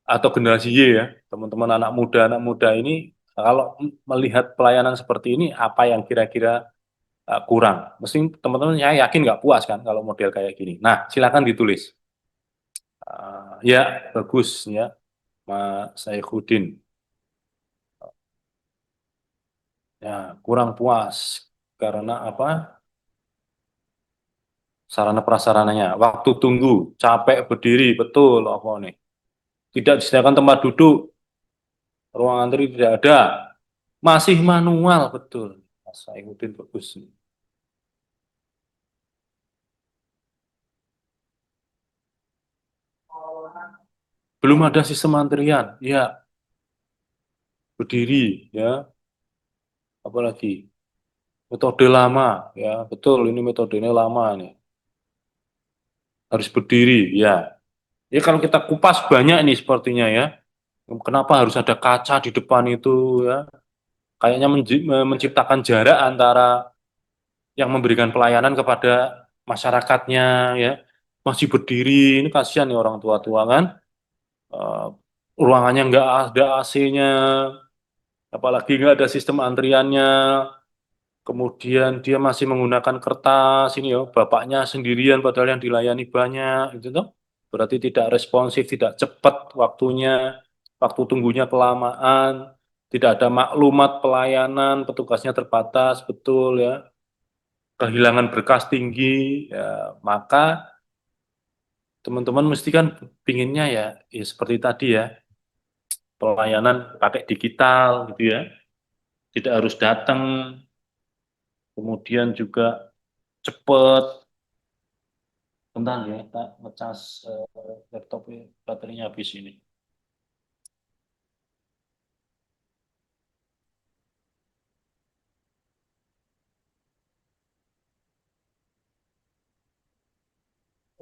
atau generasi Y ya, teman-teman anak muda ini, kalau melihat pelayanan seperti ini, apa yang kira-kira kurang? Mesti teman-teman saya yakin nggak puas kan kalau model kayak gini. Nah, silakan ditulis. Ya, bagus ya, Mas Saifuddin. Ya, kurang puas karena apa? Sarana prasarananya, waktu tunggu, capek berdiri, betul apa nih? Tidak disediakan tempat duduk, ruang antri tidak ada, masih manual, betul. Mas Saifuddin bagus. Belum ada sistem antrian, ya, berdiri, ya, apalagi metode lama, ya, betul, ini metodenya lama nih. Harus berdiri, ya. Ya kalau kita kupas banyak nih sepertinya ya. Kenapa harus ada kaca di depan itu ya? Kayaknya menciptakan jarak antara yang memberikan pelayanan kepada masyarakatnya ya. Masih berdiri, ini kasihan nih orang tua-tua kan. Eh, ruangannya nggak ada AC-nya, apalagi nggak ada sistem antriannya. Kemudian dia masih menggunakan kertas ini ya, bapaknya sendirian padahal yang dilayani banyak, itu tuh. Berarti tidak responsif, tidak cepat waktunya, waktu tunggunya kelamaan, tidak ada maklumat pelayanan, petugasnya terbatas, betul ya. Kehilangan berkas tinggi, ya, maka teman-teman mesti kan pinginnya ya, ya seperti tadi ya, pelayanan pakai digital gitu ya, tidak harus datang, kemudian juga cepat. Bentar ya, kita ngecas laptopnya, baterainya habis ini.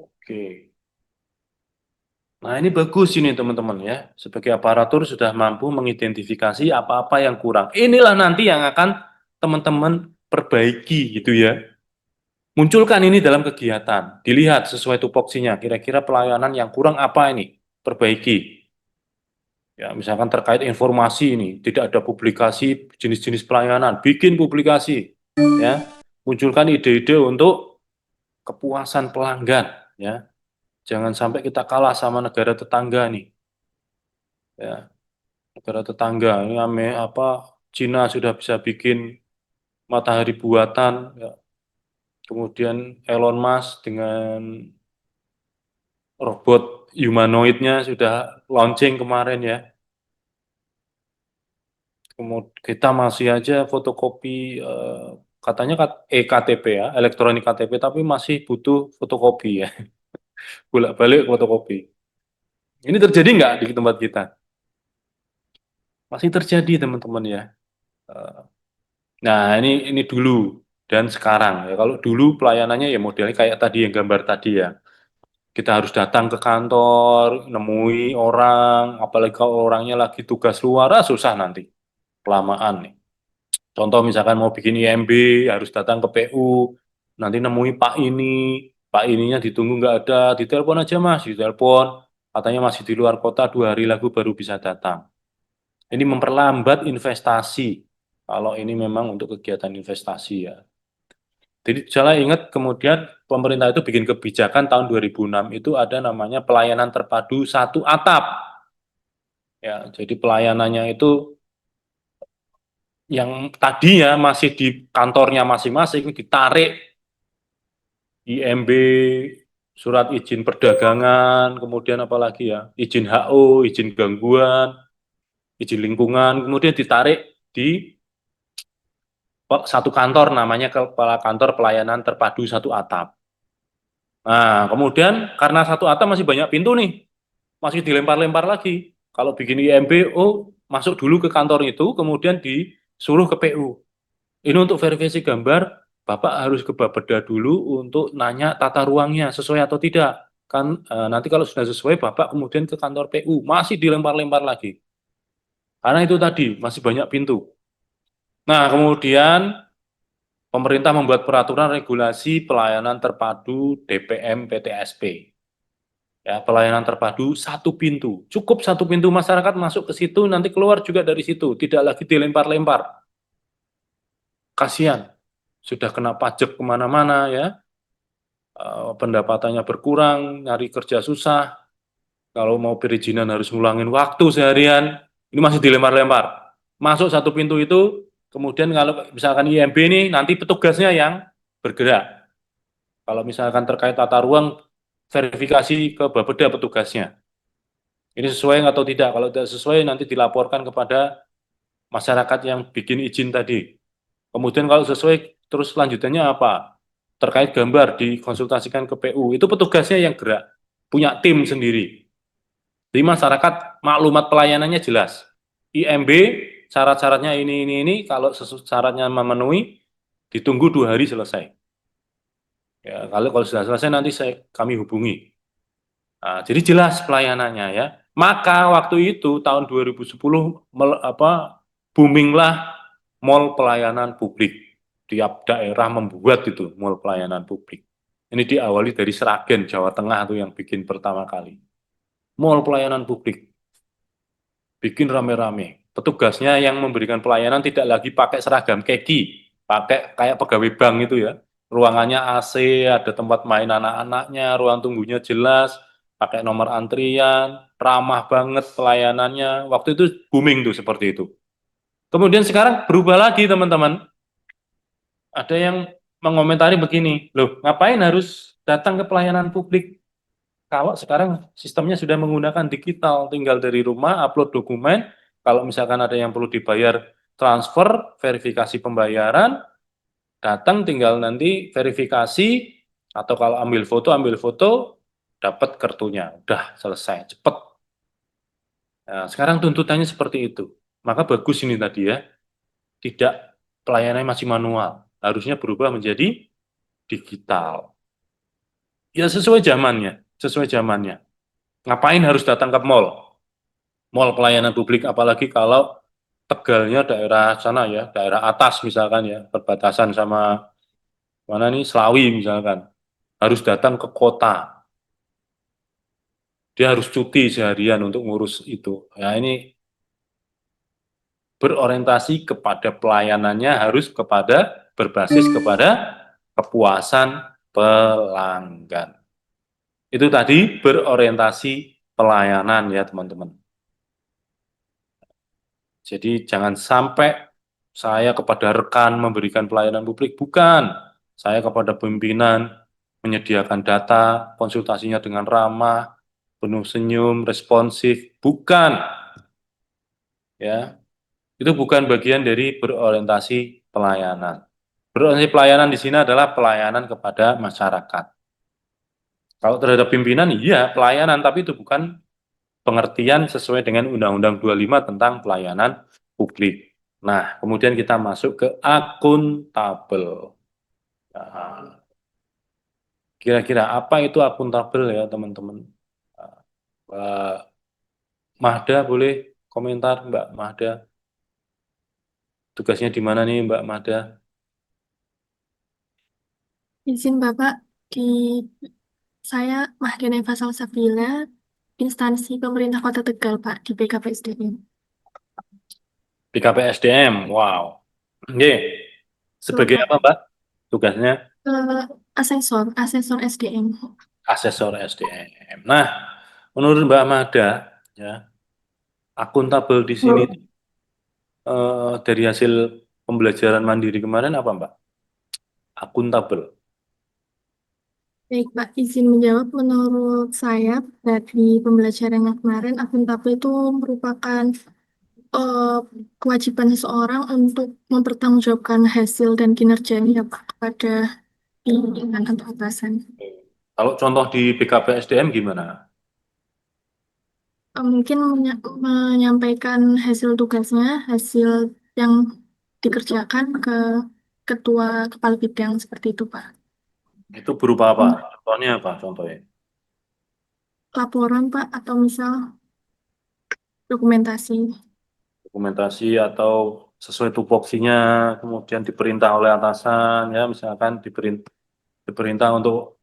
Oke. Nah ini bagus ini teman-teman ya. Sebagai aparatur sudah mampu mengidentifikasi apa-apa yang kurang. Inilah nanti yang akan teman-teman perbaiki gitu ya. Munculkan ini dalam kegiatan. Dilihat sesuai tupoksinya. Kira-kira pelayanan yang kurang apa ini? Perbaiki. Ya, misalkan terkait informasi ini, tidak ada publikasi jenis-jenis pelayanan, bikin publikasi, ya, munculkan ide-ide untuk kepuasan pelanggan, ya, jangan sampai kita kalah sama negara tetangga nih, ya, negara tetangga ini Cina sudah bisa bikin matahari buatan, ya. Kemudian Elon Musk dengan robot humanoidnya sudah launching kemarin ya. Kemudian kita masih aja fotokopi katanya KTP ya, elektronik KTP, tapi masih butuh fotokopi ya, bolak-balik fotokopi. Ini terjadi nggak di tempat kita? Masih terjadi teman-teman ya. Nah ini dulu dan sekarang ya. Kalau dulu pelayanannya ya modelnya kayak tadi yang gambar tadi ya. Kita harus datang ke kantor, nemui orang, apalagi kalau orangnya lagi tugas luar, susah nanti, kelamaan nih. Contoh misalkan mau bikin IMB, harus datang ke PU, nanti nemui Pak ininya ditunggu nggak ada, ditelepon aja Mas, ditelepon, katanya masih di luar kota 2 hari lagi baru bisa datang. Ini memperlambat investasi, kalau ini memang untuk kegiatan investasi ya. Jadi saya ingat kemudian pemerintah itu bikin kebijakan tahun 2006 itu ada namanya pelayanan terpadu satu atap. Ya, jadi pelayanannya itu yang tadinya masih di kantornya masing-masing ditarik IMB, surat izin perdagangan, kemudian apalagi ya, izin HO, izin gangguan, izin lingkungan, kemudian ditarik di satu kantor namanya Kepala Kantor Pelayanan Terpadu Satu Atap. Nah, kemudian karena satu atap masih banyak pintu nih, masih dilempar-lempar lagi. Kalau bikin IMB, masuk dulu ke kantor itu, kemudian disuruh ke PU. Ini untuk verifikasi gambar, Bapak harus ke Bapeda dulu untuk nanya tata ruangnya sesuai atau tidak. Kan nanti kalau sudah sesuai, Bapak kemudian ke kantor PU, masih dilempar-lempar lagi. Karena itu tadi, masih banyak pintu. Nah, kemudian pemerintah membuat peraturan regulasi pelayanan terpadu DPM PTSP. Ya, pelayanan terpadu satu pintu. Cukup satu pintu, masyarakat masuk ke situ, nanti keluar juga dari situ. Tidak lagi dilempar-lempar. Kasihan. Sudah kena pajak kemana-mana ya. Pendapatannya berkurang, nyari kerja susah. Kalau mau perizinan harus ngulangin waktu seharian. Ini masih dilempar-lempar. Masuk satu pintu itu, kemudian kalau misalkan IMB ini, nanti petugasnya yang bergerak. Kalau misalkan terkait tata ruang, verifikasi ke Bapeda petugasnya. Ini sesuai atau tidak? Kalau tidak sesuai, nanti dilaporkan kepada masyarakat yang bikin izin tadi. Kemudian kalau sesuai, terus lanjutannya apa? Terkait gambar dikonsultasikan ke PU. Itu petugasnya yang gerak, punya tim sendiri. Jadi masyarakat maklumat pelayanannya jelas. IMB syarat-syaratnya ini. Kalau syaratnya memenuhi, ditunggu 2 hari selesai. Ya, kalau sudah selesai nanti kami hubungi. Nah, jadi jelas pelayanannya ya. Maka waktu itu tahun 2010 boominglah mall pelayanan publik. Tiap daerah membuat itu mall pelayanan publik. Ini diawali dari Sragen, Jawa Tengah tuh yang bikin pertama kali. Mall pelayanan publik. Bikin rame-rame. Petugasnya yang memberikan pelayanan tidak lagi pakai seragam keki, pakai kayak pegawai bank itu ya. Ruangannya AC, ada tempat main anak-anaknya, ruang tunggunya jelas, pakai nomor antrian, ramah banget pelayanannya. Waktu itu booming tuh seperti itu. Kemudian sekarang berubah lagi teman-teman. Ada yang mengomentari begini, loh ngapain harus datang ke pelayanan publik? Kalau sekarang sistemnya sudah menggunakan digital, tinggal dari rumah upload dokumen, kalau misalkan ada yang perlu dibayar transfer, verifikasi pembayaran, datang tinggal nanti verifikasi, atau kalau ambil foto, dapat kartunya, udah selesai, cepet. Nah, sekarang tuntutannya seperti itu. Maka bagus ini tadi ya, tidak pelayanannya masih manual, harusnya berubah menjadi digital. Ya sesuai zamannya. Ngapain harus datang ke mall? Mall pelayanan publik, apalagi kalau Tegalnya daerah sana ya, daerah atas misalkan ya, perbatasan sama mana nih, Slawi misalkan. Harus datang ke kota. Dia harus cuti seharian untuk ngurus itu. Ya ini berorientasi kepada pelayanannya harus berbasis kepada kepuasan pelanggan. Itu tadi berorientasi pelayanan ya teman-teman. Jadi jangan sampai saya kepada rekan memberikan pelayanan publik, bukan. Saya kepada pimpinan menyediakan data, konsultasinya dengan ramah, penuh senyum, responsif, bukan. Ya, itu bukan bagian dari berorientasi pelayanan. Berorientasi pelayanan di sini adalah pelayanan kepada masyarakat. Kalau terhadap pimpinan, iya pelayanan, tapi itu bukan pengertian sesuai dengan Undang-Undang 25 tentang pelayanan publik. Nah, kemudian kita masuk ke akuntabel. Nah, kira-kira apa itu akuntabel ya teman-teman? Mbak Mahda boleh komentar, Mbak Mahda? Tugasnya di mana nih Mbak Mahda? Izin Bapak, saya Mahdia Neva Salsabila, instansi pemerintah Kota Tegal, Pak, di BKPSDM. BKPSDM, wow. Oke, sebagai apa Mbak tugasnya? Asesor SDM. Asesor SDM. Nah, menurut Mbak Mahda, ya, akuntabel di sini dari hasil pembelajaran mandiri kemarin apa Mbak? Akuntabel. Baik, Pak, izin menjawab. Menurut saya, dari pembelajaran yang kemarin, akuntabel itu merupakan kewajiban seseorang untuk mempertanggungjawabkan hasil dan kinerjanya, Pak, kepada pimpinan atau atasan. Kalau contoh di BKPSDM gimana? Mungkin menyampaikan hasil tugasnya, hasil yang dikerjakan ke ketua kepala bidang seperti itu, Pak. Itu berupa apa? Contohnya apa? Contohnya? Laporan, Pak, atau misal dokumentasi. Dokumentasi atau sesuai tupoksinya, kemudian diperintah oleh atasan, ya misalkan diperintah untuk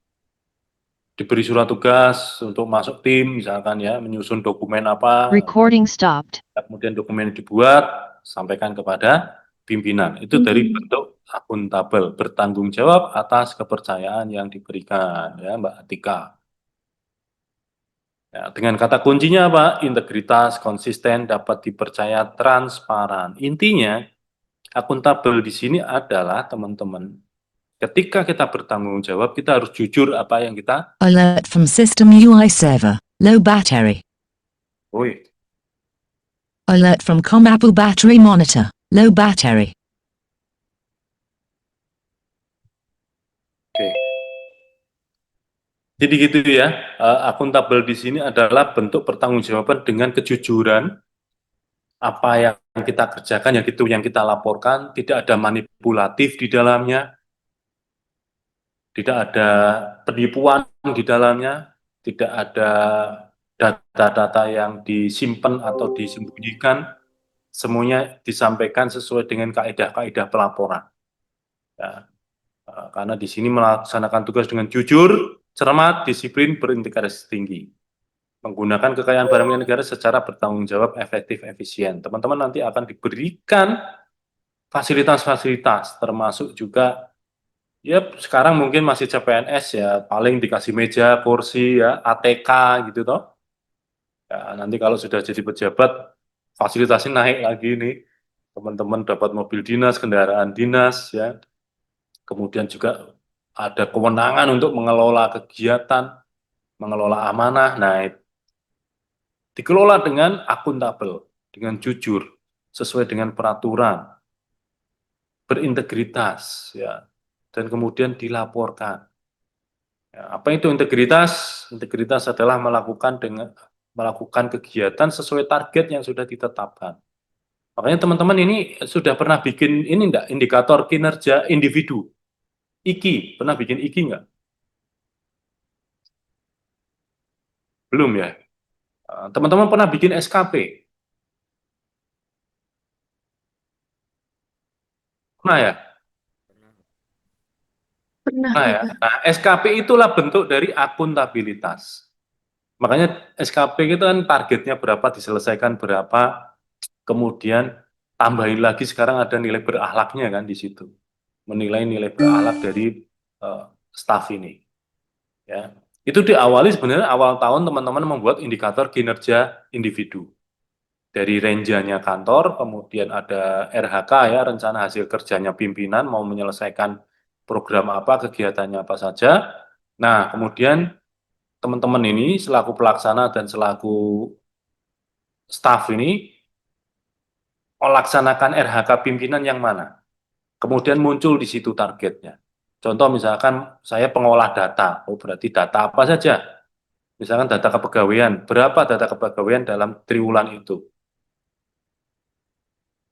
diberi surat tugas untuk masuk tim, misalkan ya, menyusun dokumen apa, Recording stopped. kemudian dokumen dibuat, sampaikan kepada pimpinan. Itu dari bentuk akuntabel, bertanggung jawab atas kepercayaan yang diberikan, ya Mbak Atika. Ya, dengan kata kuncinya apa? Integritas, konsisten, dapat dipercaya, transparan. Intinya, akuntabel di sini adalah teman-teman, ketika kita bertanggung jawab, kita harus jujur apa yang kita. Alert from system UI server. Low battery. Woi, Alert from Apple battery monitor. Low battery. oke. Jadi gitu ya, akuntabel di sini adalah bentuk pertanggungjawaban dengan kejujuran apa yang kita kerjakan, yang kita laporkan, tidak ada manipulatif di dalamnya, tidak ada penipuan di dalamnya, tidak ada data-data yang disimpan atau disembunyikan, semuanya disampaikan sesuai dengan kaidah-kaidah pelaporan. Ya, karena di sini melaksanakan tugas dengan jujur, cermat, disiplin, berintegritas tinggi. Menggunakan kekayaan barang milik negara secara bertanggung jawab, efektif, efisien. Teman-teman nanti akan diberikan fasilitas-fasilitas, termasuk juga, ya sekarang mungkin masih CPNS ya, paling dikasih meja, kursi, ya, ATK gitu toh. Ya, nanti kalau sudah jadi pejabat, fasilitasnya naik lagi nih. Teman-teman dapat mobil dinas, kendaraan dinas, ya. Kemudian juga ada kewenangan untuk mengelola kegiatan, mengelola amanah. Nah, dikelola dengan akuntabel, dengan jujur, sesuai dengan peraturan, berintegritas, ya, dan kemudian dilaporkan. Ya, apa itu integritas? Integritas adalah melakukan kegiatan sesuai target yang sudah ditetapkan. Makanya teman-teman ini sudah pernah bikin ini enggak, indikator kinerja individu, IKI, pernah bikin IKI enggak? Belum ya? Teman-teman pernah bikin SKP? Pernah ya? Pernah, Nah ya, Bapak. nah, SKP itulah bentuk dari akuntabilitas. Makanya SKP itu kan targetnya berapa, diselesaikan berapa, kemudian tambahin lagi sekarang ada nilai berakhlaknya kan di situ. Menilai nilai berakhlak dari staf ini. Ya. Itu diawali sebenarnya awal tahun teman-teman membuat indikator kinerja individu. Dari renjanya kantor, kemudian ada RHK ya, rencana hasil kerjanya pimpinan, mau menyelesaikan program apa, kegiatannya apa saja. Nah, kemudian teman-teman ini selaku pelaksana dan selaku staf ini melaksanakan RHK pimpinan yang mana? Kemudian muncul di situ targetnya. Contoh misalkan saya pengolah data, oh berarti data apa saja? Misalkan data kepegawaian, berapa data kepegawaian dalam triwulan itu?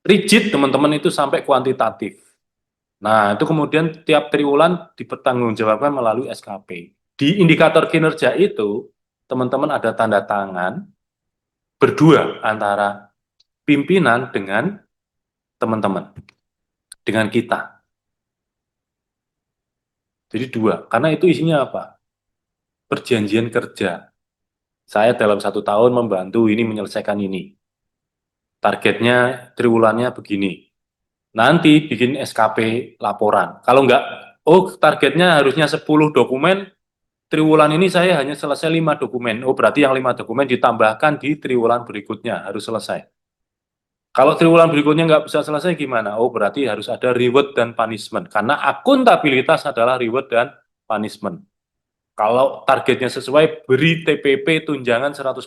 Rigid teman-teman itu sampai kuantitatif. Nah, itu kemudian tiap triwulan dipertanggungjawabkan melalui SKP. Di indikator kinerja itu, teman-teman ada tanda tangan berdua antara pimpinan dengan teman-teman, dengan kita. Jadi dua, karena itu isinya apa? Perjanjian kerja. Saya dalam 1 tahun membantu ini menyelesaikan ini. Targetnya triwulannya begini. Nanti bikin SKP laporan. Kalau enggak, oh targetnya harusnya 10 dokumen, triwulan ini saya hanya selesai 5 dokumen. Oh berarti yang 5 dokumen ditambahkan di triwulan berikutnya, harus selesai. Kalau triwulan berikutnya nggak bisa selesai gimana? Oh berarti harus ada reward dan punishment. Karena akuntabilitas adalah reward dan punishment. Kalau targetnya sesuai, beri TPP tunjangan 100%.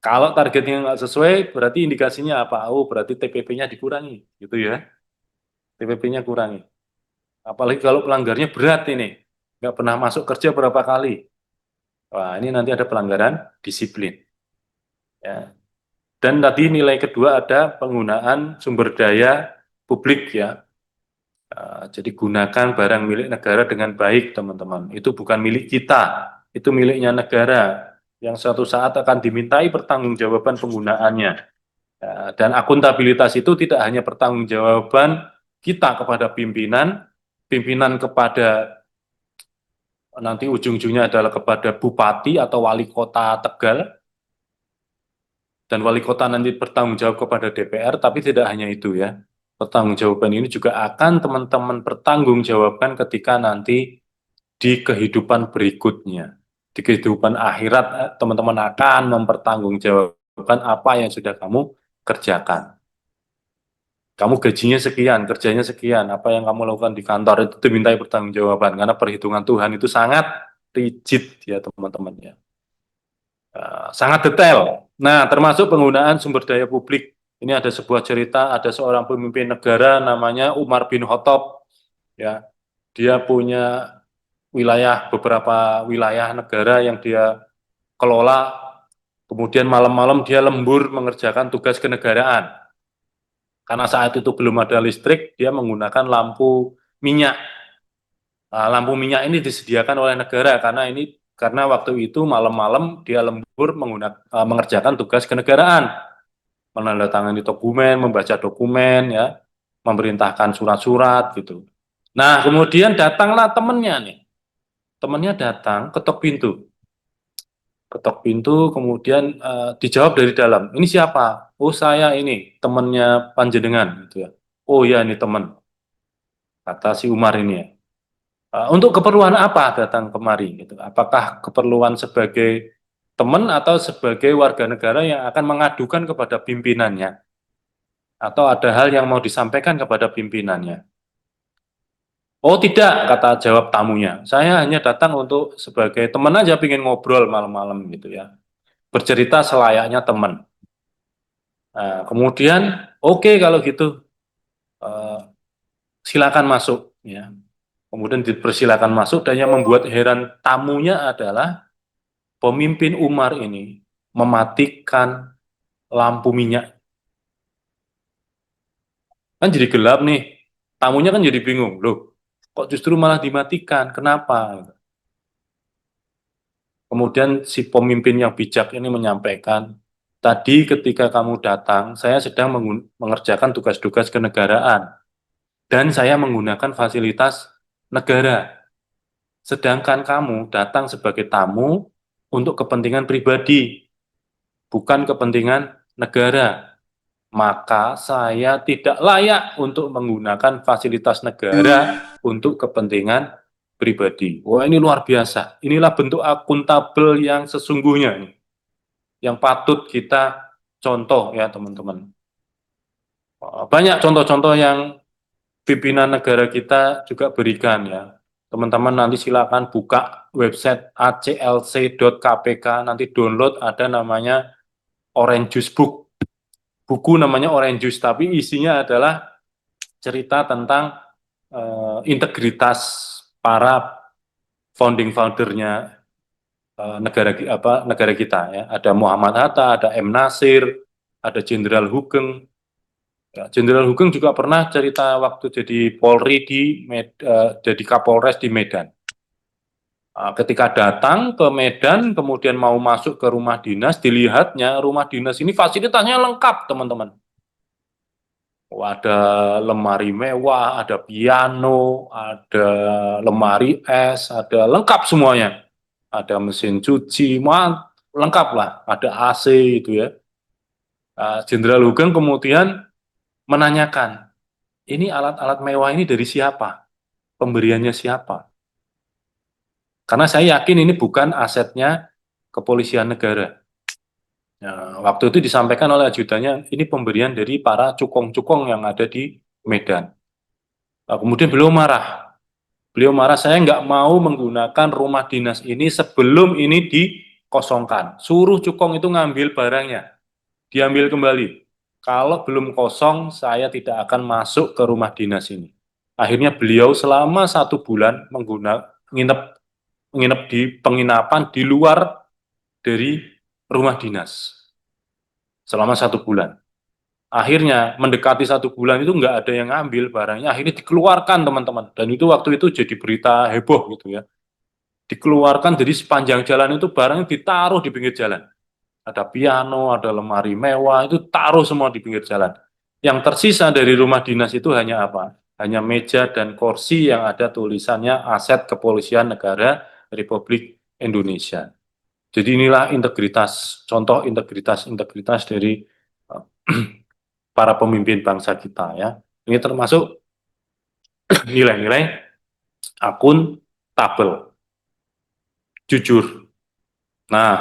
Kalau targetnya nggak sesuai, berarti indikasinya apa? Oh, berarti TPP-nya dikurangi, gitu ya. TPP-nya kurangi. Apalagi kalau pelanggarnya berat ini, nggak pernah masuk kerja berapa kali. Wah, ini nanti ada pelanggaran disiplin. Ya. Dan tadi nilai kedua ada penggunaan sumber daya publik ya. Jadi gunakan barang milik negara dengan baik, teman-teman. Itu bukan milik kita, itu miliknya negara yang suatu saat akan dimintai pertanggungjawaban penggunaannya. Dan akuntabilitas itu tidak hanya pertanggungjawaban kita kepada pimpinan, pimpinan kepada nanti ujung-ujungnya adalah kepada bupati atau wali kota Tegal, dan wali kota nanti bertanggung jawab kepada DPR, tapi tidak hanya itu ya. Pertanggungjawaban ini juga akan teman-teman pertanggungjawabkan ketika nanti di kehidupan berikutnya. Di kehidupan akhirat, teman-teman akan mempertanggungjawabkan apa yang sudah kamu kerjakan. Kamu gajinya sekian, kerjanya sekian, apa yang kamu lakukan di kantor itu dimintai pertanggungjawaban, karena perhitungan Tuhan itu sangat rigid ya teman-teman ya. Sangat detail. Nah, termasuk penggunaan sumber daya publik. Ini ada sebuah cerita, ada seorang pemimpin negara namanya Umar bin Khattab. Ya, dia punya beberapa wilayah negara yang dia kelola, kemudian malam-malam dia lembur mengerjakan tugas kenegaraan. Karena saat itu belum ada listrik, dia menggunakan lampu minyak. Nah, lampu minyak ini disediakan oleh negara karena waktu itu malam-malam dia lembur mengerjakan tugas kenegaraan, menandatangani dokumen, membaca dokumen, ya, memerintahkan surat-surat gitu. Nah, kemudian datanglah temennya nih. Temennya datang, ketok pintu, kemudian dijawab dari dalam. Ini siapa? Oh, saya ini temennya panjenengan, gitu ya. Oh ya, ini teman, kata si Umar ini ya. Untuk keperluan apa datang kemari? Gitu. Apakah keperluan sebagai teman atau sebagai warga negara yang akan mengadukan kepada pimpinannya? Atau ada hal yang mau disampaikan kepada pimpinannya? Oh tidak, kata jawab tamunya. Saya hanya datang untuk sebagai teman aja, pengen ngobrol malam-malam gitu ya. Bercerita selayaknya teman. Nah, kemudian, oke kalau gitu, eh, silakan masuk. Ya. Kemudian dipersilakan masuk, dan yang membuat heran tamunya adalah pemimpin Umar ini mematikan lampu minyak. Kan jadi gelap nih, tamunya kan jadi bingung, loh kok justru malah dimatikan, kenapa? Kemudian si pemimpin yang bijak ini menyampaikan, tadi ketika kamu datang, saya sedang mengerjakan tugas-tugas kenegaraan, dan saya menggunakan fasilitas negara. Sedangkan kamu datang sebagai tamu untuk kepentingan pribadi, bukan kepentingan negara. Maka saya tidak layak untuk menggunakan fasilitas negara untuk kepentingan pribadi. Wah, ini luar biasa. Inilah bentuk akuntabel yang sesungguhnya, yang patut kita contoh ya teman-teman. Banyak contoh-contoh yang pimpinan negara kita juga berikan ya. Teman-teman nanti silakan buka website aclc.kpk, nanti download, ada namanya Orange Juice Book. Buku namanya Orange Juice, tapi isinya adalah cerita tentang integritas para founding foundernya negara kita ya. Ada Muhammad Hatta, ada M. Nasir, ada Jenderal Hugeng. Ya, Jenderal Hugeng juga pernah cerita waktu jadi Polri jadi Kapolres di Medan. Ketika datang ke Medan, kemudian mau masuk ke rumah dinas, dilihatnya rumah dinas ini fasilitasnya lengkap, teman-teman. Ada lemari mewah, ada piano, ada lemari es, ada lengkap semuanya. Ada mesin cuci, lengkap lah, ada AC itu ya. Jenderal Hugeng kemudian menanyakan, ini alat-alat mewah ini dari siapa? Pemberiannya siapa? Karena saya yakin ini bukan asetnya kepolisian negara. Nah, waktu itu disampaikan oleh ajudannya, ini pemberian dari para cukong-cukong yang ada di Medan. Nah, kemudian beliau marah. Beliau marah, saya nggak mau menggunakan rumah dinas ini sebelum ini dikosongkan. Suruh cukong itu ngambil barangnya, diambil kembali. Kalau belum kosong, saya tidak akan masuk ke rumah dinas ini. Akhirnya beliau selama 1 bulan nginep di penginapan di luar dari rumah dinas selama 1 bulan. Akhirnya mendekati 1 bulan itu nggak ada yang ngambil barangnya, akhirnya dikeluarkan teman-teman. Dan itu waktu itu jadi berita heboh gitu ya. Dikeluarkan, jadi sepanjang jalan itu barangnya ditaruh di pinggir jalan. Ada piano, ada lemari mewah, itu taruh semua di pinggir jalan. Yang tersisa dari rumah dinas itu hanya apa? Hanya meja dan kursi yang ada tulisannya aset kepolisian negara Republik Indonesia. Jadi inilah integritas, contoh integritas dari para pemimpin bangsa kita ya. Ini termasuk nilai-nilai akuntabel, jujur. Nah,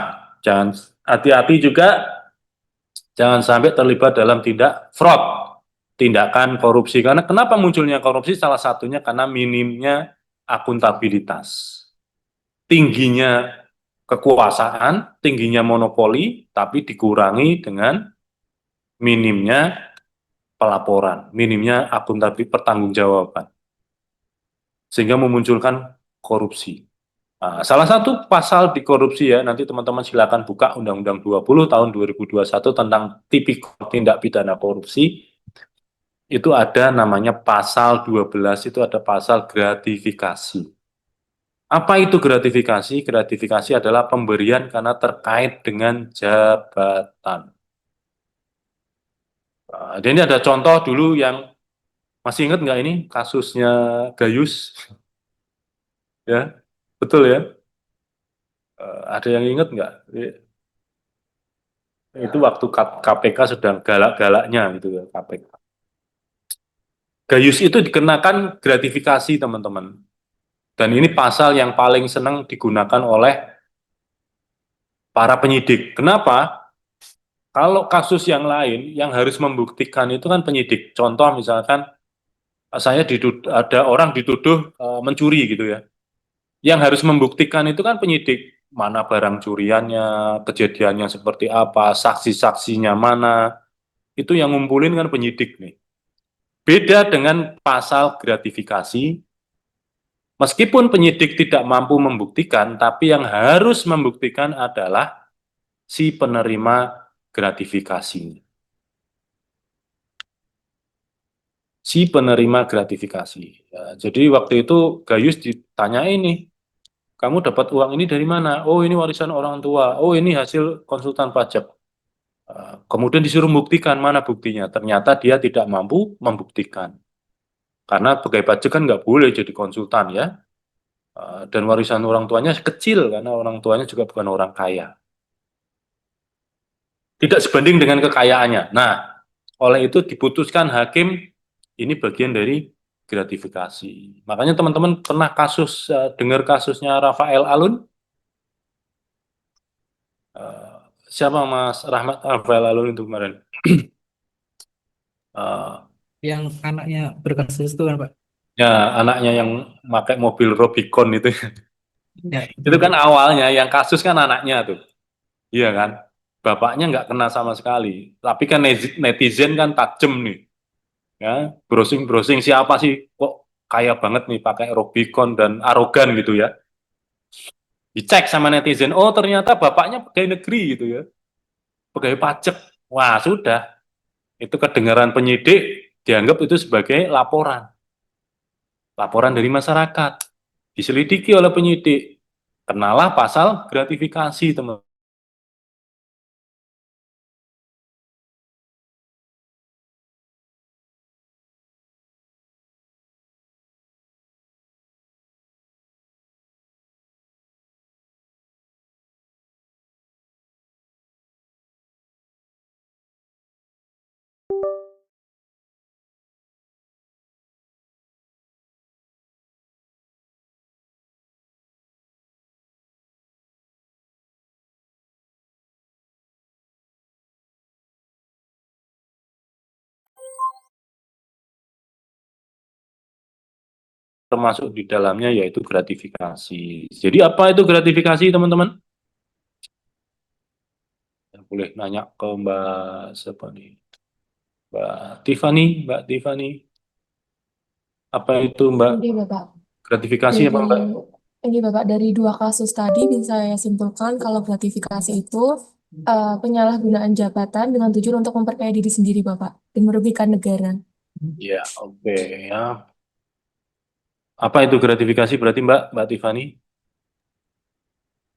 jangan hati-hati juga, jangan sampai terlibat dalam tindak fraud, tindakan korupsi. Karena kenapa munculnya korupsi? Salah satunya karena minimnya akuntabilitas, tingginya kekuasaan, tingginya monopoli, tapi dikurangi dengan minimnya pelaporan, minimnya akuntabilitas pertanggungjawaban, sehingga memunculkan korupsi. Nah, salah satu pasal di korupsi ya, nanti teman-teman silakan buka Undang-Undang 20 tahun 2021 tentang tipikor tindak pidana korupsi. Itu ada namanya pasal 12, itu ada pasal gratifikasi. Apa itu gratifikasi? Gratifikasi adalah pemberian karena terkait dengan jabatan. Dan ini ada contoh dulu yang masih ingat nggak ini kasusnya Gayus? Ya, betul ya. Ada yang ingat nggak? Itu waktu KPK sedang galak-galaknya gitu ya KPK. Gayus itu dikenakan gratifikasi teman-teman. Dan ini pasal yang paling senang digunakan oleh para penyidik. Kenapa? Kalau kasus yang lain yang harus membuktikan itu kan penyidik. Contoh misalkan ada orang dituduh mencuri gitu ya. Yang harus membuktikan itu kan penyidik. Mana barang curiannya, kejadiannya seperti apa, saksi-saksinya mana. Itu yang ngumpulin kan penyidik nih. Beda dengan pasal gratifikasi, meskipun penyidik tidak mampu membuktikan, tapi yang harus membuktikan adalah si penerima gratifikasi. Si penerima gratifikasi. Ya, jadi waktu itu Gayus ditanya ini, kamu dapat uang ini dari mana? Oh, ini warisan orang tua. Oh, ini hasil konsultan pajak. Kemudian disuruh membuktikan, mana buktinya? Ternyata dia tidak mampu membuktikan. Karena pegawai pajak kan nggak boleh jadi konsultan ya. Dan warisan orang tuanya kecil karena orang tuanya juga bukan orang kaya. Tidak sebanding dengan kekayaannya. Nah, oleh itu diputuskan hakim ini bagian dari gratifikasi. Makanya teman-teman pernah dengar kasusnya Rafael Alun? Siapa Mas Rahmat Rafael Alun itu kemarin? Yang anaknya berkasus itu kan Pak. Ya, anaknya yang pakai mobil Rubicon itu. Ya, Itu kan awalnya yang kasus kan anaknya tuh. Iya kan? Bapaknya nggak kena sama sekali. Tapi kan netizen kan tajem nih. Ya, browsing-browsing siapa sih kok kaya banget nih pakai Rubicon dan arogan gitu ya. Dicek sama netizen, oh ternyata bapaknya pegawai negeri gitu ya. Pegawai pajak. Wah, sudah. Itu kedengaran penyidik dianggap itu sebagai laporan. Laporan dari masyarakat. Diselidiki oleh penyidik. Kenalah pasal gratifikasi, teman. Termasuk di dalamnya yaitu gratifikasi. Jadi apa itu gratifikasi, teman-teman? Boleh nanya ke Mbak siapa nih? Mbak Tiffany. Apa itu Mbak? Oke, Bapak. Gratifikasi apa Dari Mbak? ini Bapak, dari dua kasus tadi bisa saya simpulkan kalau gratifikasi itu penyalahgunaan jabatan dengan tujuan untuk memperkaya diri sendiri, Bapak, dan merugikan negara. Ya, oke ya. Apa itu gratifikasi berarti Mbak Tiffany?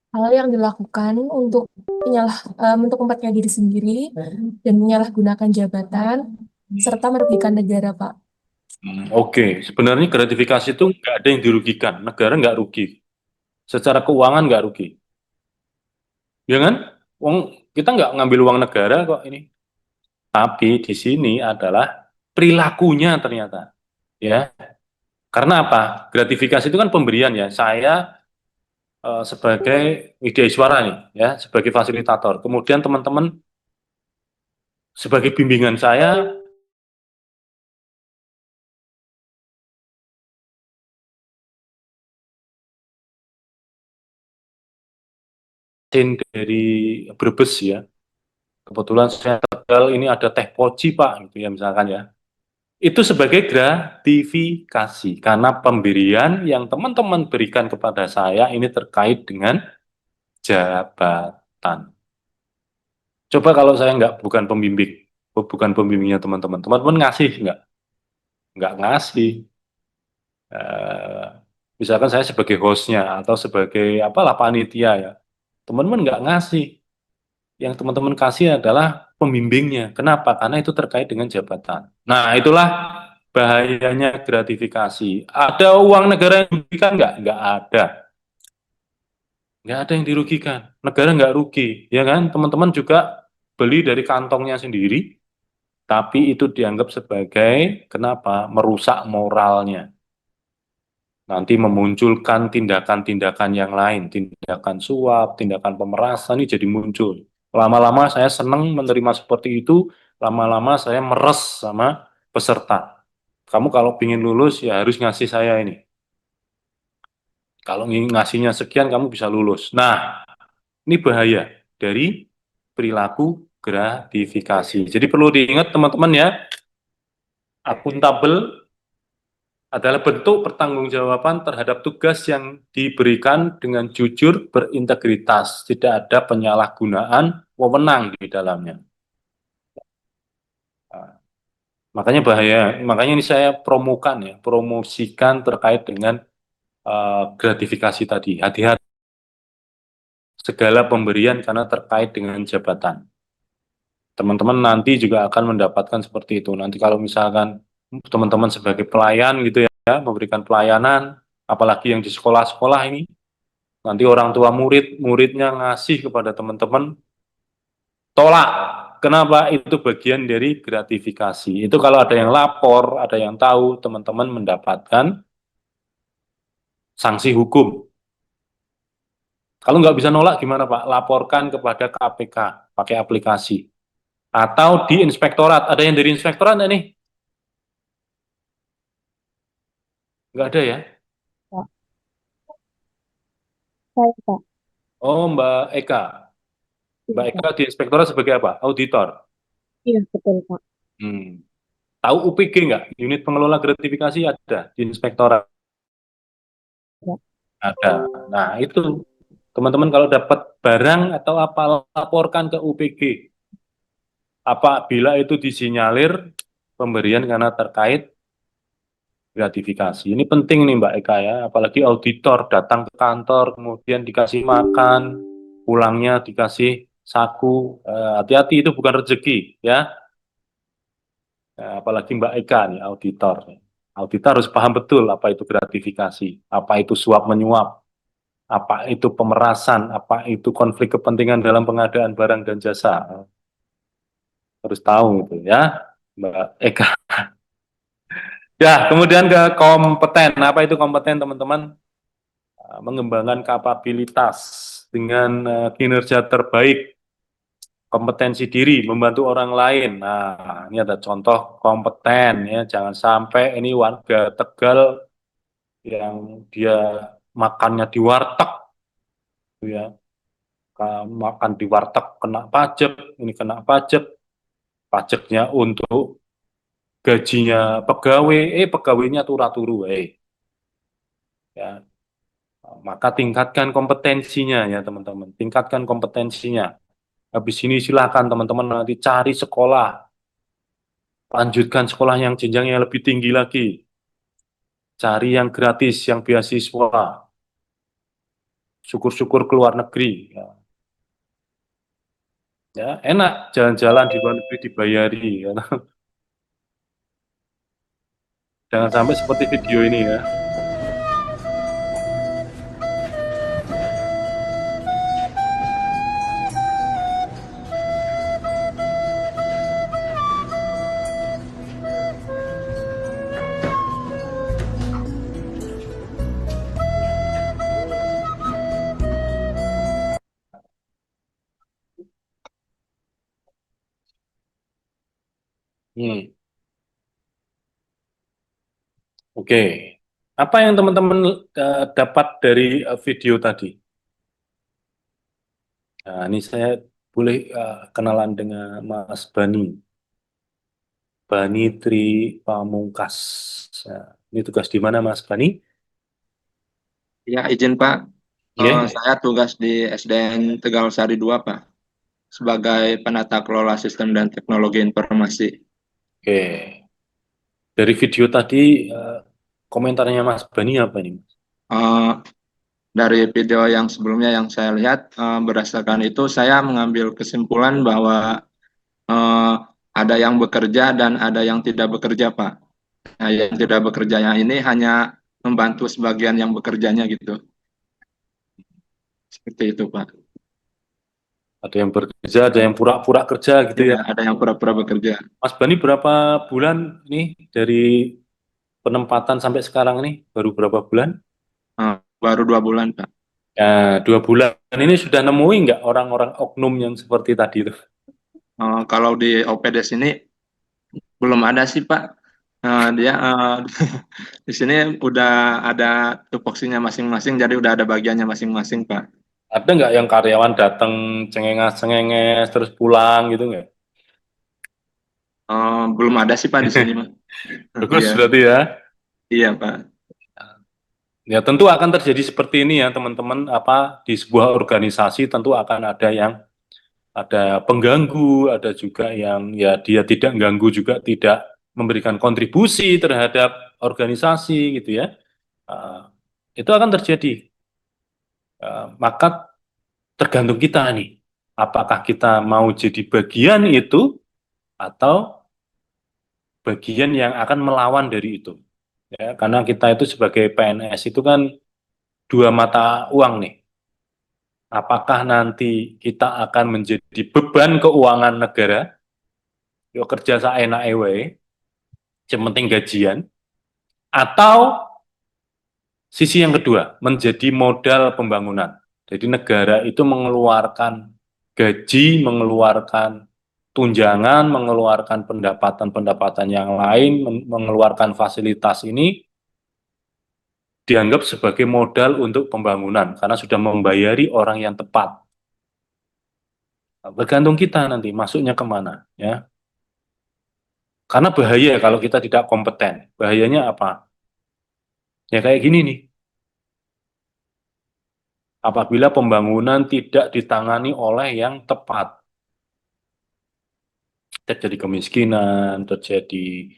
Hal yang dilakukan untuk memperkaya diri sendiri dan menyalahgunakan jabatan serta merugikan negara, Pak. Oke, sebenarnya gratifikasi itu nggak ada yang dirugikan, negara nggak rugi, secara keuangan nggak rugi, ya kan? Kita nggak ngambil uang negara kok ini, tapi di sini adalah perilakunya ternyata, ya. Karena apa? Gratifikasi itu kan pemberian ya. Saya sebagai Widyaswara nih, ya, sebagai fasilitator. Kemudian teman-teman sebagai bimbingan saya dari Brebes ya. Kebetulan saya Tegal ini ada teh poci Pak, gitu ya misalkan ya. Itu sebagai gratifikasi karena pemberian yang teman-teman berikan kepada saya ini terkait dengan jabatan. Coba kalau saya bukan pembimbing, bukan pembimbingnya teman-teman, teman-teman ngasih nggak? Nggak ngasih. Eh, Misalkan saya sebagai hostnya atau sebagai apalah panitia ya, teman-teman nggak ngasih. Yang teman-teman kasih adalah pembimbingnya. Kenapa? Karena itu terkait dengan jabatan. Nah, itulah bahayanya gratifikasi. Ada uang negara yang dirugikan nggak? Nggak ada. Nggak ada yang dirugikan. Negara nggak rugi. Ya kan? Teman-teman juga beli dari kantongnya sendiri, tapi itu dianggap sebagai, kenapa? Merusak moralnya. Nanti memunculkan tindakan-tindakan yang lain, tindakan suap, tindakan pemerasan ini jadi muncul. Lama-lama saya senang menerima seperti itu, lama-lama saya meres sama peserta. Kamu kalau ingin lulus ya harus ngasih saya ini. Kalau ngasihnya sekian kamu bisa lulus. Nah, ini bahaya dari perilaku gratifikasi. Jadi perlu diingat teman-teman ya, akuntabel adalah bentuk pertanggungjawaban terhadap tugas yang diberikan dengan jujur, berintegritas, tidak ada penyalahgunaan wewenang di dalamnya. Nah, makanya bahaya, makanya ini saya promosikan terkait dengan gratifikasi tadi. Hati-hati segala pemberian karena terkait dengan jabatan. Teman-teman nanti juga akan mendapatkan seperti itu. Nanti kalau misalkan teman-teman sebagai pelayan gitu ya, memberikan pelayanan, apalagi yang di sekolah-sekolah ini, nanti orang tua muridnya ngasih kepada teman-teman, tolak. Kenapa? Itu bagian dari gratifikasi. Itu kalau ada yang lapor, ada yang tahu, teman-teman mendapatkan sanksi hukum. Kalau nggak bisa nolak gimana Pak? Laporkan kepada KPK, pakai aplikasi. Atau di inspektorat. Ada yang dari inspektorat nggak nih? Nggak ada ya? Saya, Pak. Oh, Mbak Eka. Mbak Iya, Eka Pak. di inspektorat sebagai apa? Auditor. Iya, betul, Pak. Tahu UPG nggak? Unit pengelola gratifikasi ada di inspektorat. Ya. Ada. Nah, itu teman-teman kalau dapat barang atau apa, laporkan ke UPG. Apabila itu disinyalir pemberian karena terkait gratifikasi. Ini penting nih Mbak Eka ya, apalagi auditor datang ke kantor, kemudian dikasih makan, pulangnya dikasih saku. Hati-hati itu bukan rezeki ya. Apalagi Mbak Eka nih, auditor. Auditor harus paham betul apa itu gratifikasi, apa itu suap menyuap, apa itu pemerasan, apa itu konflik kepentingan dalam pengadaan barang dan jasa. Harus tahu itu ya, Mbak Eka. Ya, kemudian ke kompeten. Apa itu kompeten, teman-teman? Mengembangkan kapabilitas dengan kinerja terbaik, kompetensi diri, membantu orang lain. Nah, ini ada contoh kompeten ya. Jangan sampai ini warga Tegal yang dia makannya di warteg, gitu ya. Makan di warteg kena pajak, ini kena pajak, pajaknya untuk gajinya pegawai, pegawainya turu-turu, ya. Maka tingkatkan kompetensinya ya teman-teman, tingkatkan kompetensinya. Habis ini silakan teman-teman nanti cari sekolah, lanjutkan sekolah yang jenjangnya lebih tinggi lagi, cari yang gratis, yang beasiswa, syukur-syukur ke luar negeri. Ya. Ya, enak jalan-jalan di luar negeri dibayari. Ya. Jangan sampai seperti video ini ya. Oke, apa yang teman-teman dapat dari video tadi? Nah, ini saya boleh kenalan dengan Mas Bani. Bani Tri Pamungkas. Nah, ini tugas di mana Mas Bani? Ya, izin Pak. Ya. Saya tugas di SDN Tegal Sari 2, Pak, sebagai penata kelola sistem dan teknologi informasi. Oke. Dari video tadi komentarnya Mas Bani apa nih? Eh, dari video yang sebelumnya yang saya lihat, berdasarkan itu saya mengambil kesimpulan bahwa eh, ada yang bekerja dan ada yang tidak bekerja, Pak. Nah, yang tidak bekerjanya ini hanya membantu sebagian yang bekerjanya gitu. Seperti itu, Pak. Ada yang bekerja, ada yang pura-pura kerja gitu ya. Ya, ada yang pura-pura bekerja. Mas Bani berapa bulan nih dari penempatan sampai sekarang nih? Baru berapa bulan? Baru 2 bulan, Pak. Ya, 2 bulan ini sudah nemuin nggak orang-orang oknum yang seperti tadi itu? Kalau di OPD sini belum ada sih, Pak. Dia di sini udah ada tupoksinya masing-masing, jadi udah ada bagiannya masing-masing, Pak. Ada nggak yang karyawan datang cengenges-cengenges terus pulang gitu nggak? Belum ada sih, Pak, di sini, Pak. Bagus Iya. berarti ya. Iya, Pak. Ya tentu akan terjadi seperti ini ya teman-teman. Apa di sebuah organisasi tentu akan ada pengganggu, ada juga yang ya dia tidak ganggu juga tidak memberikan kontribusi terhadap organisasi gitu ya. Itu akan terjadi. Maka tergantung kita nih, apakah kita mau jadi bagian itu atau bagian yang akan melawan dari itu. Ya, karena kita itu sebagai PNS itu kan dua mata uang nih. Apakah nanti kita akan menjadi beban keuangan negara, yo kerja saenak wae, yang penting gajian, atau sisi yang kedua, menjadi modal pembangunan. Jadi negara itu mengeluarkan gaji, mengeluarkan tunjangan, mengeluarkan pendapatan-pendapatan yang lain, mengeluarkan fasilitas ini dianggap sebagai modal untuk pembangunan karena sudah membayari orang yang tepat. Bergantung kita nanti masuknya kemana, ya. Karena bahaya kalau kita tidak kompeten. Bahayanya apa? Ya kayak gini nih. Apabila pembangunan tidak ditangani oleh yang tepat, terjadi kemiskinan, terjadi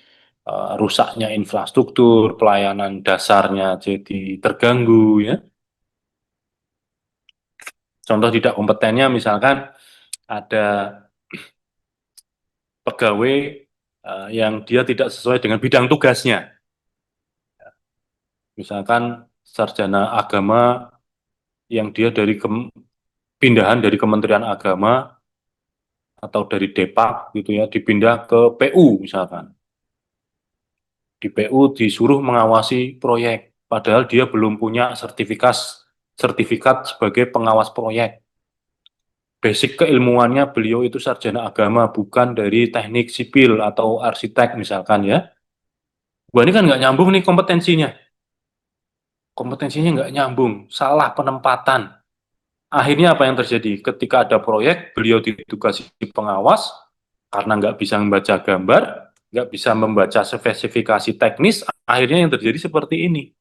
rusaknya infrastruktur, pelayanan dasarnya jadi terganggu, ya. Contoh tidak kompetennya misalkan ada pegawai yang dia tidak sesuai dengan bidang tugasnya. Misalkan sarjana agama yang dia dari pindahan dari Kementerian Agama atau dari Depak gitu ya, dipindah ke PU misalkan. Di PU disuruh mengawasi proyek, padahal dia belum punya sertifikat sebagai pengawas proyek. Basic keilmuannya beliau itu sarjana agama, bukan dari teknik sipil atau arsitek misalkan ya. Wah ini kan nggak nyambung nih kompetensinya. Kompetensinya nggak nyambung, salah penempatan. Akhirnya apa yang terjadi? Ketika ada proyek, beliau ditugasi pengawas, karena nggak bisa membaca gambar, nggak bisa membaca spesifikasi teknis, akhirnya yang terjadi seperti ini.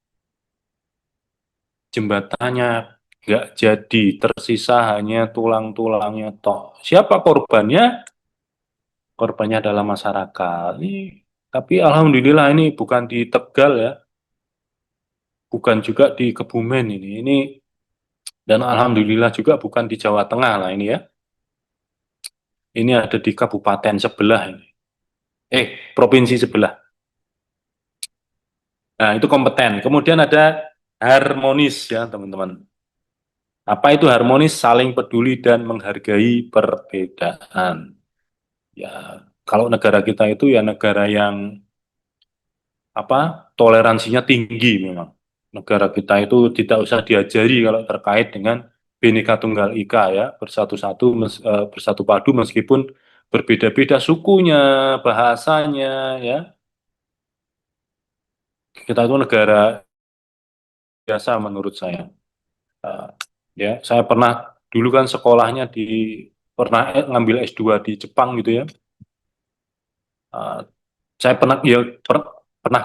Jembatannya nggak jadi, tersisa hanya tulang-tulangnya toh. Siapa korbannya? Korbannya adalah masyarakat. Tapi alhamdulillah ini bukan di Tegal ya, bukan juga di Kebumen ini dan alhamdulillah juga bukan di Jawa Tengah lah ini ya. Ini ada di kabupaten sebelah ini. Provinsi sebelah. Nah, itu kompeten. Kemudian ada harmonis ya, teman-teman. Apa itu harmonis? Saling peduli dan menghargai perbedaan. Ya, kalau negara kita itu ya negara yang toleransinya tinggi memang. Negara kita itu tidak usah diajari kalau terkait dengan Bhinneka Tunggal Ika ya, bersatu padu meskipun berbeda-beda sukunya, bahasanya ya. Kita itu negara biasa menurut saya. Ya, saya pernah dulu kan sekolahnya pernah ngambil S2 di Jepang gitu ya. Saya pernah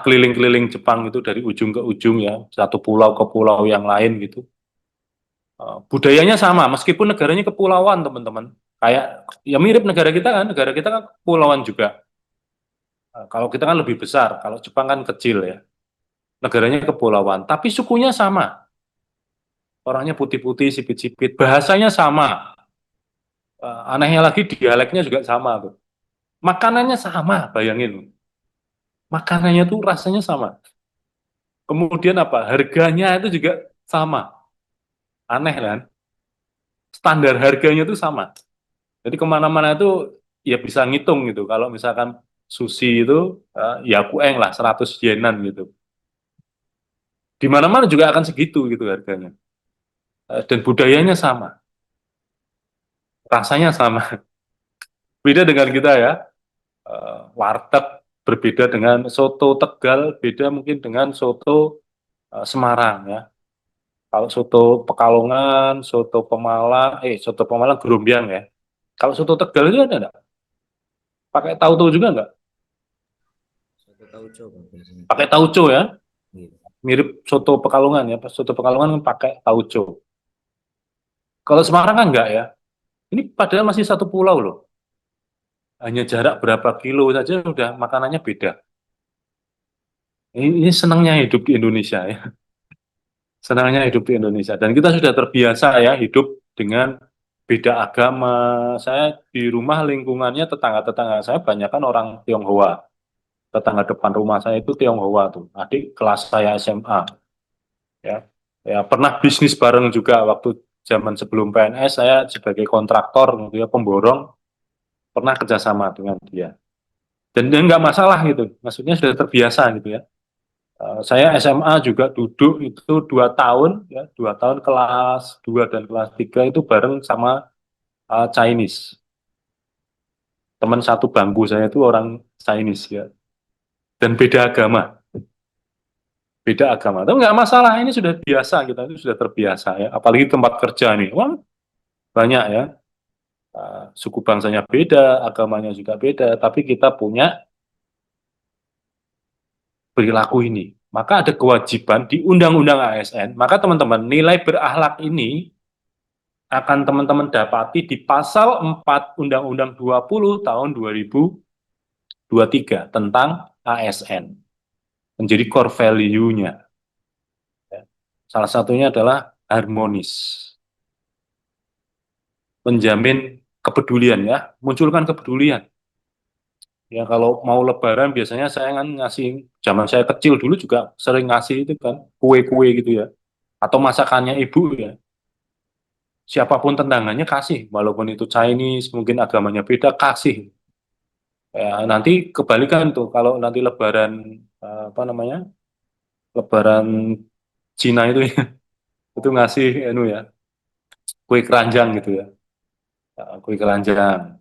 keliling-keliling Jepang itu dari ujung ke ujung ya, satu pulau ke pulau yang lain gitu. Budayanya sama, meskipun negaranya kepulauan teman-teman. Kayak ya mirip negara kita kan kepulauan juga. Kalau kita kan lebih besar, kalau Jepang kan kecil ya. Negaranya kepulauan, tapi sukunya sama. Orangnya putih-putih, sipit-sipit, bahasanya sama. Anehnya lagi dialeknya juga sama tuh. Makanannya sama, bayangin. Makanannya tuh rasanya sama. Kemudian apa? Harganya itu juga sama. Aneh kan? Standar harganya tuh sama. Jadi kemana-mana itu ya bisa ngitung gitu. Kalau misalkan sushi itu ya kueng lah 100 yenan gitu. Di mana-mana juga akan segitu gitu harganya. Dan budayanya sama. Rasanya sama. Beda dengan kita ya. Warteg berbeda dengan soto Tegal, beda mungkin dengan soto Semarang ya. Kalau soto Pekalongan, soto Pemalang Gerombiang ya. Kalau soto Tegal itu ada enggak? Pakai tauco juga enggak? Pakai tauco ya. Mirip soto Pekalongan ya. Soto Pekalongan kan pakai tauco. Kalau Semarang kan enggak ya. Ini padahal masih satu pulau loh. Hanya jarak berapa kilo saja udah makanannya beda. Ini senangnya hidup di Indonesia ya. Senangnya hidup di Indonesia. Dan kita sudah terbiasa ya hidup dengan beda agama. Saya di rumah lingkungannya tetangga-tetangga saya banyak kan orang Tionghoa. Tetangga depan rumah saya itu Tionghoa tuh. Adik kelas saya SMA. Ya, ya pernah bisnis bareng juga waktu zaman sebelum PNS saya sebagai kontraktor gitu ya, pemborong pernah kerjasama dengan dia. Dan nggak masalah gitu. Maksudnya sudah terbiasa gitu ya. Saya SMA juga duduk itu 2 tahun ya, 2 tahun kelas 2 dan kelas 3 itu bareng sama Chinese. Teman satu bangku saya itu orang Chinese ya. Dan beda agama. Beda agama. Tapi nggak masalah, ini sudah biasa, kita itu sudah terbiasa ya. Apalagi tempat kerja nih. Wah, banyak ya. Suku bangsanya beda, agamanya juga beda, tapi kita punya perilaku ini. Maka ada kewajiban di Undang-Undang ASN, maka teman-teman nilai berakhlak ini akan teman-teman dapati di pasal 4 Undang-Undang 20 tahun 2023 tentang ASN. Menjadi core value-nya. Salah satunya adalah harmonis. Menjamin kepedulian ya, munculkan kepedulian. Ya kalau mau lebaran biasanya saya kan ngasih, zaman saya kecil dulu juga sering ngasih itu kan, kue-kue gitu ya. Atau masakannya ibu ya. Siapapun tendangannya kasih, walaupun itu Chinese, mungkin agamanya beda, kasih. Ya, nanti kebalikan tuh, kalau nanti lebaran, lebaran Cina itu ya, itu ngasih ya, kue keranjang gitu ya. Kue keranjang.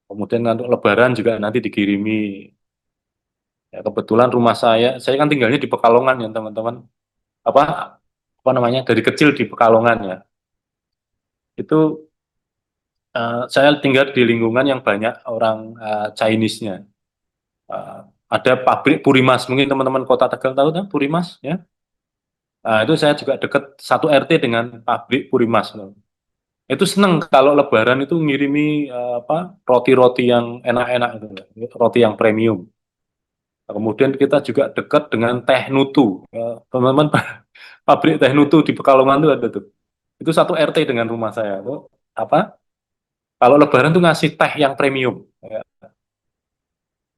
Kemudian untuk lebaran juga nanti dikirimi. Ya, kebetulan rumah saya kan tinggalnya di Pekalongan ya teman-teman. Apa namanya, dari kecil di Pekalongan ya. Itu saya tinggal di lingkungan yang banyak orang Chinese-nya. Ada pabrik Purimas, mungkin teman-teman Kota Tegal tahu kan Purimas ya. Itu saya juga dekat satu RT dengan pabrik Purimas. Itu seneng kalau lebaran itu ngirimi roti-roti yang enak-enak itu, roti yang premium. Kemudian kita juga dekat dengan Teh Nutu. Teman-teman, pabrik Teh Nutu di Pekalongan itu ada tuh. Itu satu RT dengan rumah saya. Kalau lebaran tuh ngasih teh yang premium. Ya.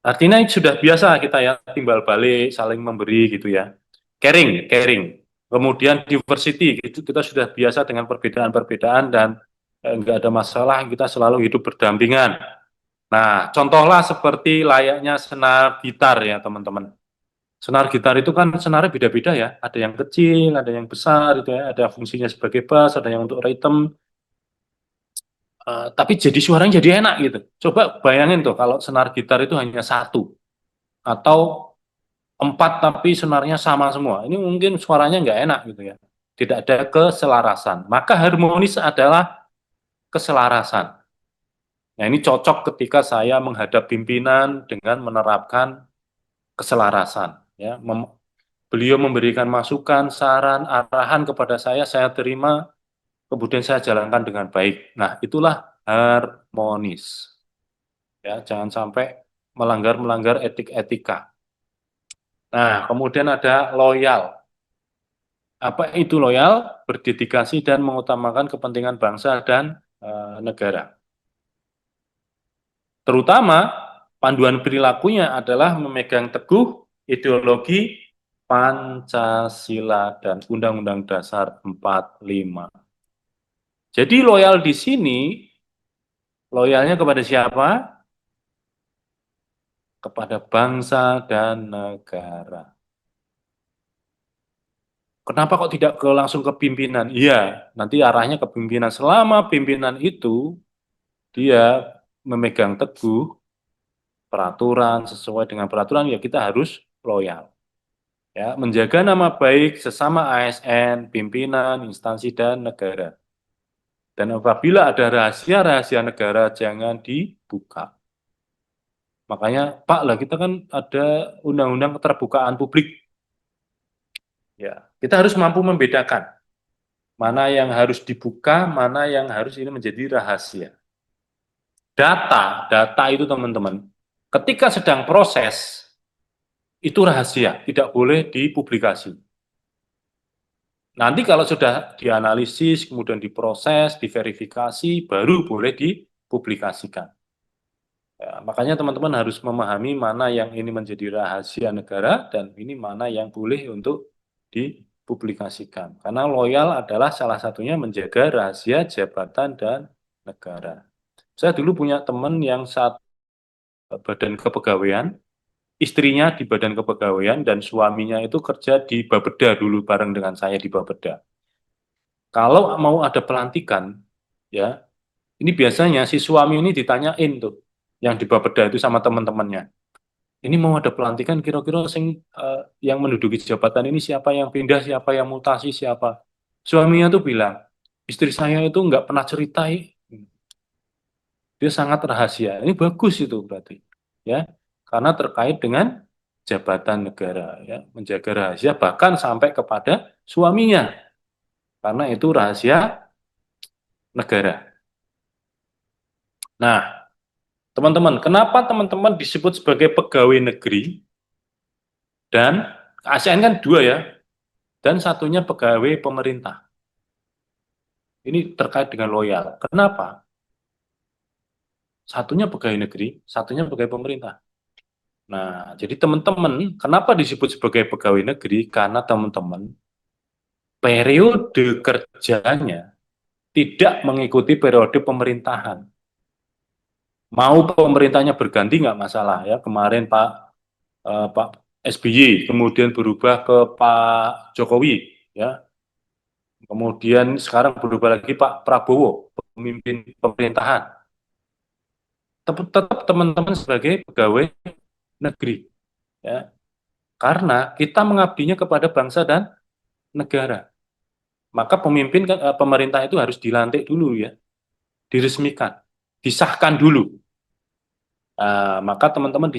Artinya sudah biasa kita ya timbal balik, saling memberi gitu ya. Caring. Kemudian diversity, itu kita sudah biasa dengan perbedaan-perbedaan dan nggak ada masalah, kita selalu hidup berdampingan. Nah, contohlah seperti layaknya senar gitar ya teman-teman. Senar gitar itu kan senarnya beda-beda ya, ada yang kecil, ada yang besar, itu ya, ada fungsinya sebagai bass, ada yang untuk rhythm. Tapi jadi suaranya jadi enak gitu. Coba bayangin tuh kalau senar gitar itu hanya 1 atau 4 tapi senarnya sama semua. Ini mungkin suaranya nggak enak gitu ya. Tidak ada keselarasan. Maka harmonis adalah keselarasan. Nah, ini cocok ketika saya menghadap pimpinan dengan menerapkan keselarasan. Ya. Beliau memberikan masukan, saran, arahan kepada saya terima, kemudian saya jalankan dengan baik. Nah, itulah harmonis. Ya, jangan sampai melanggar etika. Nah, kemudian ada loyal. Apa itu loyal? Berdedikasi dan mengutamakan kepentingan bangsa dan negara. Terutama panduan perilakunya adalah memegang teguh ideologi Pancasila dan Undang-Undang Dasar 45. Jadi loyal di sini, loyalnya kepada siapa? Kepada bangsa dan negara. Kenapa kok tidak langsung ke pimpinan? Iya, nanti arahnya ke pimpinan. Selama pimpinan itu dia memegang teguh peraturan, sesuai dengan peraturan, ya kita harus loyal. Ya, menjaga nama baik sesama ASN, pimpinan, instansi, dan negara. Dan apabila ada rahasia-rahasia negara, jangan dibuka. Makanya, Pak, lah kita kan ada undang-undang keterbukaan publik. Ya, kita harus mampu membedakan mana yang harus dibuka, mana yang harus ini menjadi rahasia. Data itu teman-teman, ketika sedang proses, itu rahasia, tidak boleh dipublikasi. Nanti kalau sudah dianalisis, kemudian diproses, diverifikasi, baru boleh dipublikasikan. Ya, makanya teman-teman harus memahami mana yang ini menjadi rahasia negara, dan ini mana yang boleh untuk dipublikasikan. Karena loyal adalah salah satunya menjaga rahasia jabatan dan negara. Saya dulu punya teman yang saat badan kepegawaian, istrinya di badan kepegawaian dan suaminya itu kerja di Bapeda dulu bareng dengan saya di Bapeda. Kalau mau ada pelantikan, ya, ini biasanya si suami ini ditanyain tuh, yang di Bapeda itu sama teman-temannya. Ini mau ada pelantikan, kira-kira yang menduduki jabatan ini siapa yang pindah, siapa yang mutasi, siapa. Suaminya tuh bilang, istri saya itu nggak pernah ceritai. Dia sangat rahasia. Ini bagus itu berarti, ya, karena terkait dengan jabatan negara, ya, menjaga rahasia bahkan sampai kepada suaminya, karena itu rahasia negara. Nah, teman-teman, kenapa teman-teman disebut sebagai pegawai negeri? Dan ASN kan dua ya, dan satunya pegawai pemerintah. Ini terkait dengan loyal. Kenapa? Satunya pegawai negeri, satunya pegawai pemerintah. Nah, jadi teman-teman, kenapa disebut sebagai pegawai negeri? Karena teman-teman, periode kerjanya tidak mengikuti periode pemerintahan. Mau pemerintahnya berganti nggak masalah ya. Kemarin Pak SBY, kemudian berubah ke Pak Jokowi, ya. Kemudian sekarang berubah lagi Pak Prabowo, pemimpin pemerintahan. Tetap teman-teman sebagai pegawai negeri, ya. Karena kita mengabdinya kepada bangsa dan negara. Maka pemimpin pemerintah itu harus dilantik dulu ya, diresmikan, disahkan dulu. Maka teman-teman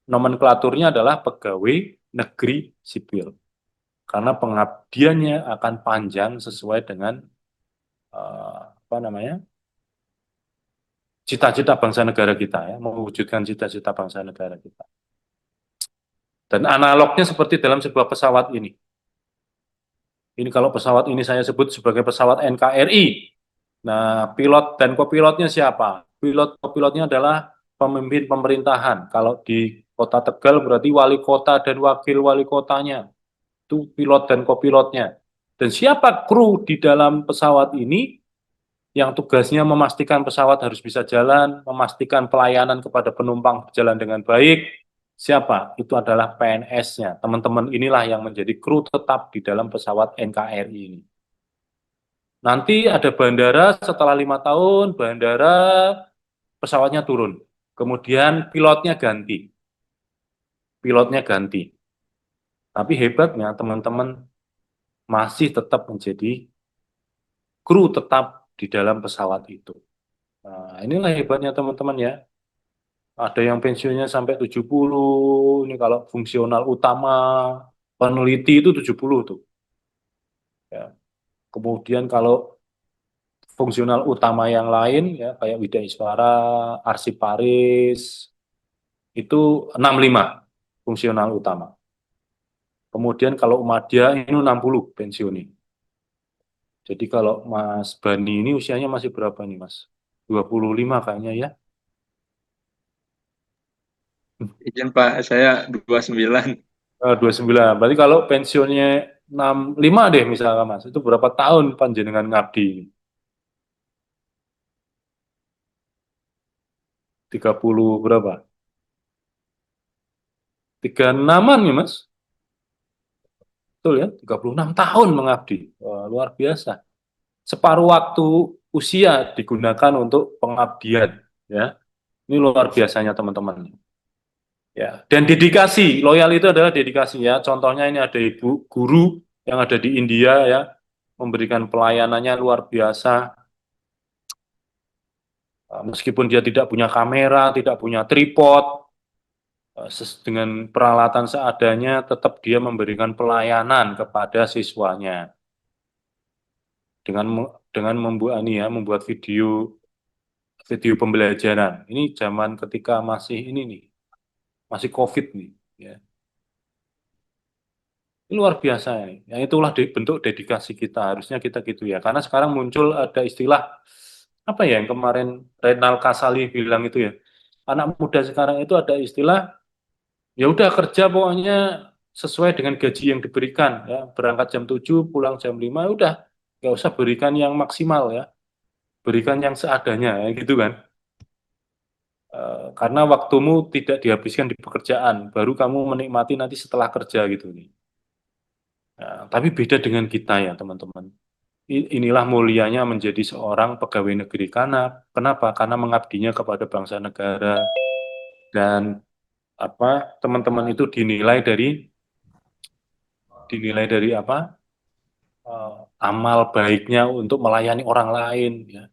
nomenklaturnya adalah pegawai negeri sipil. Karena pengabdiannya akan panjang sesuai dengan cita-cita bangsa negara kita ya, mewujudkan cita-cita bangsa negara kita. Dan analognya seperti dalam sebuah pesawat ini. Ini kalau pesawat ini saya sebut sebagai pesawat NKRI. Nah, pilot dan kopilotnya siapa? Pilot-kopilotnya adalah pemimpin pemerintahan. Kalau di Kota Tegal berarti wali kota dan wakil wali kotanya. Itu pilot dan kopilotnya. Dan siapa kru di dalam pesawat ini yang tugasnya memastikan pesawat harus bisa jalan, memastikan pelayanan kepada penumpang berjalan dengan baik. Siapa? Itu adalah PNS-nya. Teman-teman inilah yang menjadi kru tetap di dalam pesawat NKRI ini. Nanti ada bandara, setelah 5 tahun, bandara pesawatnya turun. Kemudian pilotnya ganti. Tapi hebatnya teman-teman masih tetap menjadi kru tetap di dalam pesawat itu. Nah, inilah hebatnya teman-teman ya. Ada yang pensiunnya sampai 70, ini kalau fungsional utama peneliti itu 70 tuh. Ya. Kemudian kalau fungsional utama yang lain ya kayak Wida Iswara, Arsiparis itu 65 fungsional utama. Kemudian kalau Umadya ini 60 pensiun. Jadi kalau Mas Bani ini usianya masih berapa nih Mas? 25 kayaknya ya. Izin Pak, saya 29. 29. Berarti kalau pensiunnya 65 deh misalnya Mas, itu berapa tahun panjenengan ngabdi? 30 berapa? 36-an ya Mas? Betul ya, 36 tahun mengabdi. Wah, luar biasa. Separuh waktu usia digunakan untuk pengabdian ya. Ini luar biasanya teman-teman. Ya, dan dedikasi, loyal itu adalah dedikasi ya. Contohnya ini ada ibu guru yang ada di India ya, memberikan pelayanannya luar biasa. Meskipun dia tidak punya kamera, tidak punya tripod, dengan peralatan seadanya, tetap dia memberikan pelayanan kepada siswanya dengan membuat video pembelajaran. Ini zaman ketika masih ini nih, masih COVID nih, ya. Ini luar biasa ini. Ya, itulah bentuk dedikasi kita. Harusnya kita gitu ya. Karena sekarang muncul ada istilah apa ya yang kemarin Renal Kasali bilang itu ya. Anak muda sekarang itu ada istilah ya udah kerja pokoknya sesuai dengan gaji yang diberikan ya. Berangkat jam 7, pulang jam 5, udah nggak usah berikan yang maksimal ya. Berikan yang seadanya ya, gitu kan. Karena waktumu tidak dihabiskan di pekerjaan, baru kamu menikmati nanti setelah kerja gitu nih. Nah, tapi beda dengan kita ya teman-teman. Inilah mulianya menjadi seorang pegawai negeri. Kenapa? Karena mengabdinya kepada bangsa negara dan apa teman-teman itu dinilai dari apa amal baiknya untuk melayani orang lain. Ya.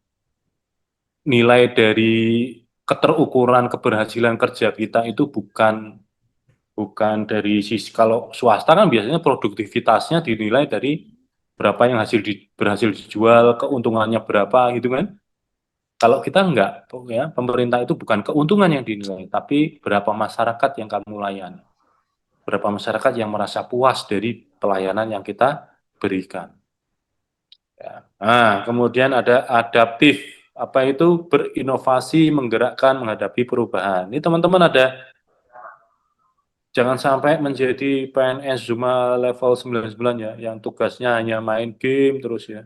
Nilai dari keterukuran keberhasilan kerja kita itu bukan dari sisi kalau swasta kan biasanya produktivitasnya dinilai dari berapa yang berhasil dijual, keuntungannya berapa gitu kan. Kalau kita enggak, ya, pemerintah itu bukan keuntungan yang dinilai, tapi berapa masyarakat yang kamu layani. Berapa masyarakat yang merasa puas dari pelayanan yang kita berikan. Ya. Nah, kemudian ada adaptif, apa itu berinovasi, menggerakkan, menghadapi perubahan. Ini teman-teman jangan sampai menjadi PNS cuma level 99 ya, yang tugasnya hanya main game terus ya.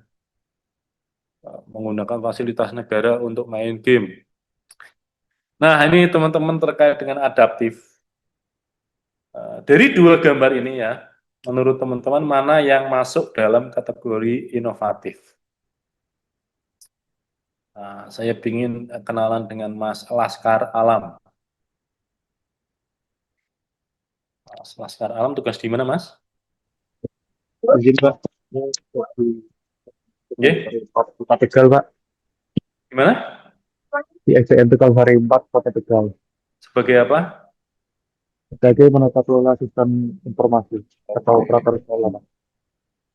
Menggunakan fasilitas negara untuk main game. Nah, ini teman-teman terkait dengan adaptif. Dari dua gambar ini ya, menurut teman-teman mana yang masuk dalam kategori inovatif? Nah, saya ingin kenalan dengan Mas Laskar Alam. Mas Laskar Alam tugas di mana, Mas? Izin Pak. Kota Tegal Pak. Gimana? Di SDM Tegal Hari 4 Kota Tegal. Sebagai apa? Sebagai menata kelola sistem informasi atau operator sekolah Pak.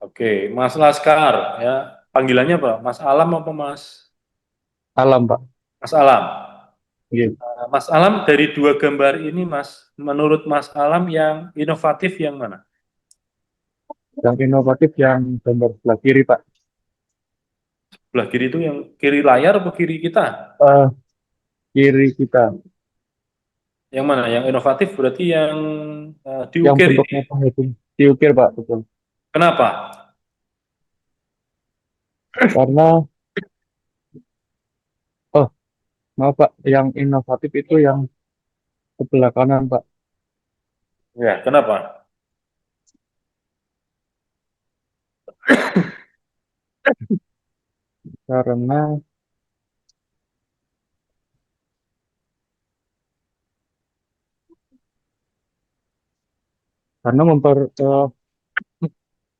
Oke, Mas Laskar ya. Panggilannya apa? Mas Alam apa Mas? Alam Pak. Mas Alam. Iya. Mas Alam dari dua gambar ini Mas, menurut Mas Alam yang inovatif yang mana? Yang inovatif yang gambar sebelah kiri Pak. Sebelah kiri itu yang kiri layar atau kiri kita? Kiri kita. Yang mana? Yang inovatif berarti yang diukir yang bentuknya penghitung. Diukir Pak, betul. Kenapa? Karena maaf Pak, yang inovatif itu yang sebelah kanan Pak. Ya, kenapa? Karena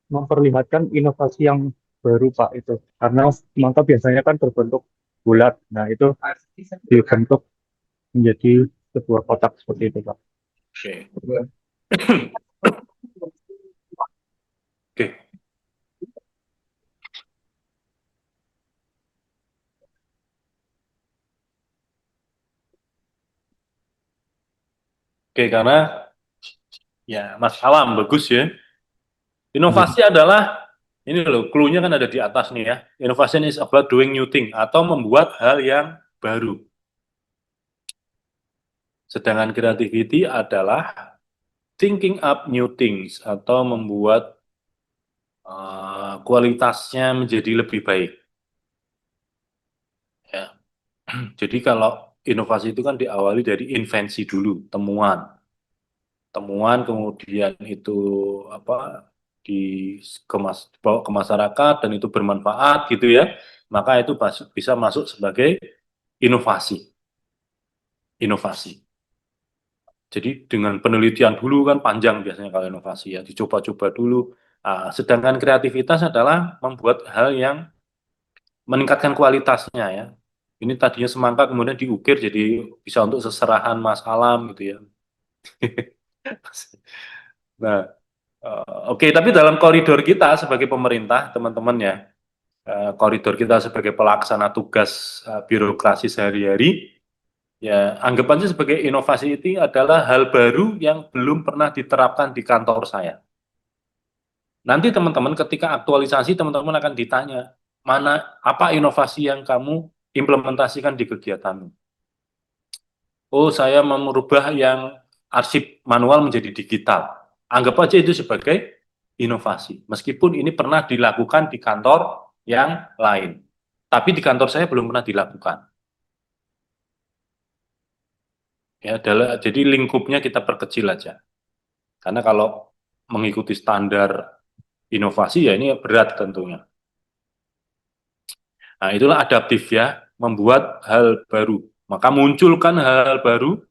memperlihatkan inovasi yang baru Pak itu. Karena semangka biasanya kan berbentuk bulat. Nah, itu dibentuk menjadi sebuah kotak seperti itu, Pak. Oke. Oke. Oke, karena ya Mas Alam bagus ya. Inovasi adalah ini loh, clue-nya kan ada di atas nih ya. Innovation is about doing new thing atau membuat hal yang baru. Sedangkan creativity adalah thinking up new things atau membuat kualitasnya menjadi lebih baik. Ya. Jadi kalau inovasi itu kan diawali dari invensi dulu, temuan, kemudian itu apa dibawa ke masyarakat dan itu bermanfaat gitu ya, maka itu bisa masuk sebagai inovasi. Jadi dengan penelitian dulu kan panjang biasanya kalau inovasi ya, dicoba-coba dulu. Sedangkan kreativitas adalah membuat hal yang meningkatkan kualitasnya ya. Ini tadinya semangka kemudian diukir jadi bisa untuk seserahan Mas Alam gitu ya. Nah, oke, tapi dalam koridor kita sebagai pemerintah, teman-teman ya, koridor kita sebagai pelaksana tugas birokrasi sehari-hari, ya anggap aja sebagai inovasi itu adalah hal baru yang belum pernah diterapkan di kantor saya. Nanti teman-teman ketika aktualisasi, teman-teman akan ditanya, apa inovasi yang kamu implementasikan di kegiatanmu? Oh, saya merubah yang arsip manual menjadi digital. Anggap aja itu sebagai inovasi. Meskipun ini pernah dilakukan di kantor yang lain. Tapi di kantor saya belum pernah dilakukan. Ya, jadi lingkupnya kita perkecil aja. Karena kalau mengikuti standar inovasi ya ini berat tentunya. Nah, itulah adaptif ya, membuat hal baru. Maka munculkan hal baru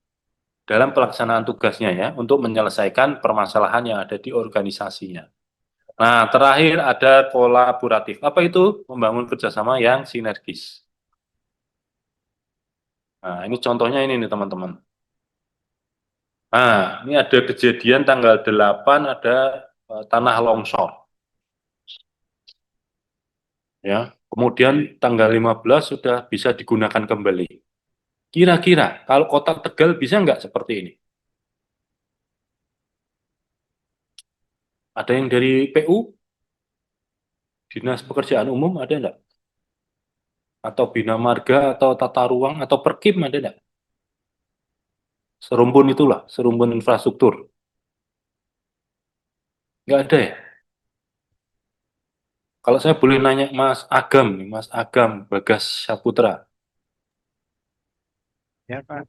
dalam pelaksanaan tugasnya ya, untuk menyelesaikan permasalahan yang ada di organisasinya. Nah, terakhir ada kolaboratif. Apa itu? Membangun kerjasama yang sinergis. Nah, ini contohnya ini nih teman-teman. Nah, ini ada kejadian tanggal 8 ada tanah longsor. Ya, kemudian tanggal 15 sudah bisa digunakan kembali. Kira-kira kalau Kota Tegal bisa nggak seperti ini? Ada yang dari PU? Dinas Pekerjaan Umum ada nggak? Atau Bina Marga, atau Tata Ruang, atau Perkim ada nggak? Serumpun itulah, serumpun infrastruktur. Nggak ada ya? Kalau saya boleh nanya Mas Agam, nih, Mas Agam Bagas Saputra. Ya, Pak.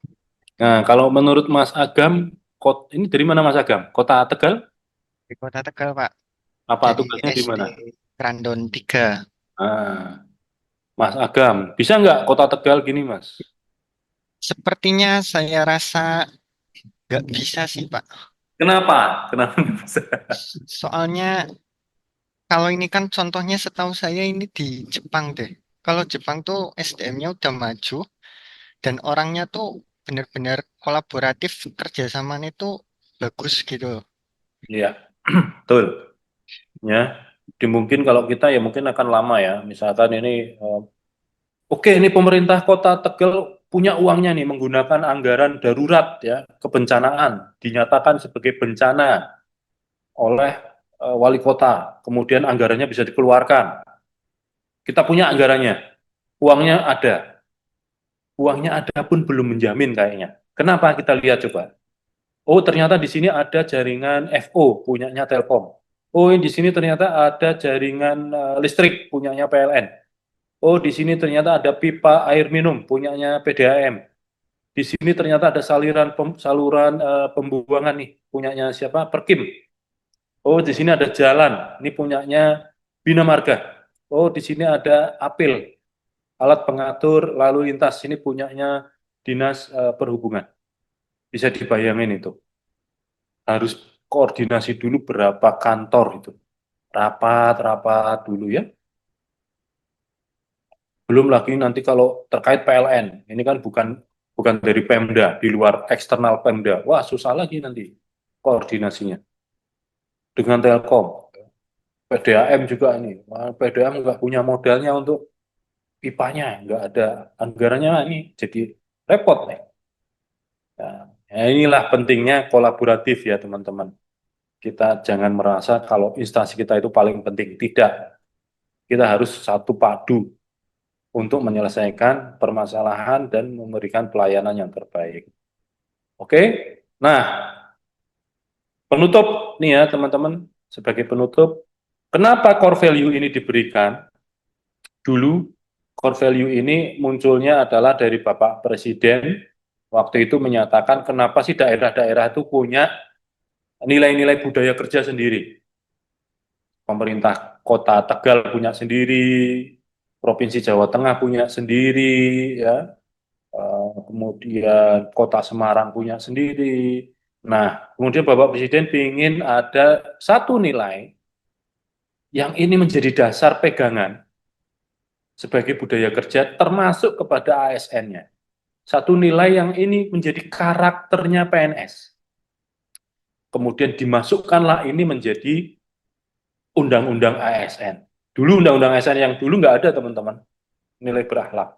Nah, kalau menurut Mas Agam, ini dari mana Mas Agam? Kota Tegal? Di Kota Tegal, Pak. Apa Dari tugasnya di SD mana? Randon 3. Nah, Mas Agam, bisa nggak Kota Tegal gini, Mas? Sepertinya saya rasa nggak bisa sih, Pak. Kenapa? Kenapa nggak bisa? Soalnya kalau ini kan contohnya setahu saya ini di Jepang deh. Kalau Jepang tuh SDM-nya udah maju dan orangnya tuh benar-benar kolaboratif, kerjasamanya tuh bagus gitu. Iya, betul. Ya, mungkin kalau kita ya mungkin akan lama ya. Misalkan ini oke, ini pemerintah Kota Tegal punya uangnya nih menggunakan anggaran darurat ya, kebencanaan dinyatakan sebagai bencana oleh wali kota. Kemudian anggarannya bisa dikeluarkan. Kita punya anggarannya, uangnya ada. Uangnya ada pun belum menjamin kayaknya. Kenapa kita lihat coba? Oh, ternyata di sini ada jaringan FO punyanya Telkom. Oh, di sini ternyata ada jaringan listrik punyanya PLN. Oh, di sini ternyata ada pipa air minum punyanya PDAM. Di sini ternyata ada saluran pembuangan nih punyanya siapa? Perkim. Oh, di sini ada jalan, ini punyanya Bina Marga. Oh, di sini ada Apil, alat pengatur lalu lintas, ini punyanya Dinas Perhubungan. Bisa dibayangin itu. Harus koordinasi dulu berapa kantor itu. Rapat dulu ya. Belum lagi nanti kalau terkait PLN, ini kan bukan dari Pemda, di luar eksternal Pemda. Wah, susah lagi nanti koordinasinya dengan Telkom. PDAM juga ini. Wah, PDAM nggak punya modalnya untuk pipanya, nggak ada anggarannya, ini jadi repot nih. Nah, ya inilah pentingnya kolaboratif ya teman-teman. Kita jangan merasa kalau instansi kita itu paling penting. Tidak. Kita harus satu padu untuk menyelesaikan permasalahan dan memberikan pelayanan yang terbaik. Oke? Nah, penutup nih ya teman-teman, sebagai penutup, kenapa core value ini diberikan? Dulu core value ini munculnya adalah dari Bapak Presiden, waktu itu menyatakan kenapa sih daerah-daerah itu punya nilai-nilai budaya kerja sendiri. Pemerintah Kota Tegal punya sendiri, Provinsi Jawa Tengah punya sendiri, ya. Kemudian Kota Semarang punya sendiri. Nah, kemudian Bapak Presiden ingin ada satu nilai yang ini menjadi dasar pegangan sebagai budaya kerja termasuk kepada ASN-nya. Satu nilai yang ini menjadi karakternya PNS. Kemudian dimasukkanlah ini menjadi undang-undang ASN. Dulu undang-undang ASN yang dulu nggak ada teman-teman, nilai berakhlak.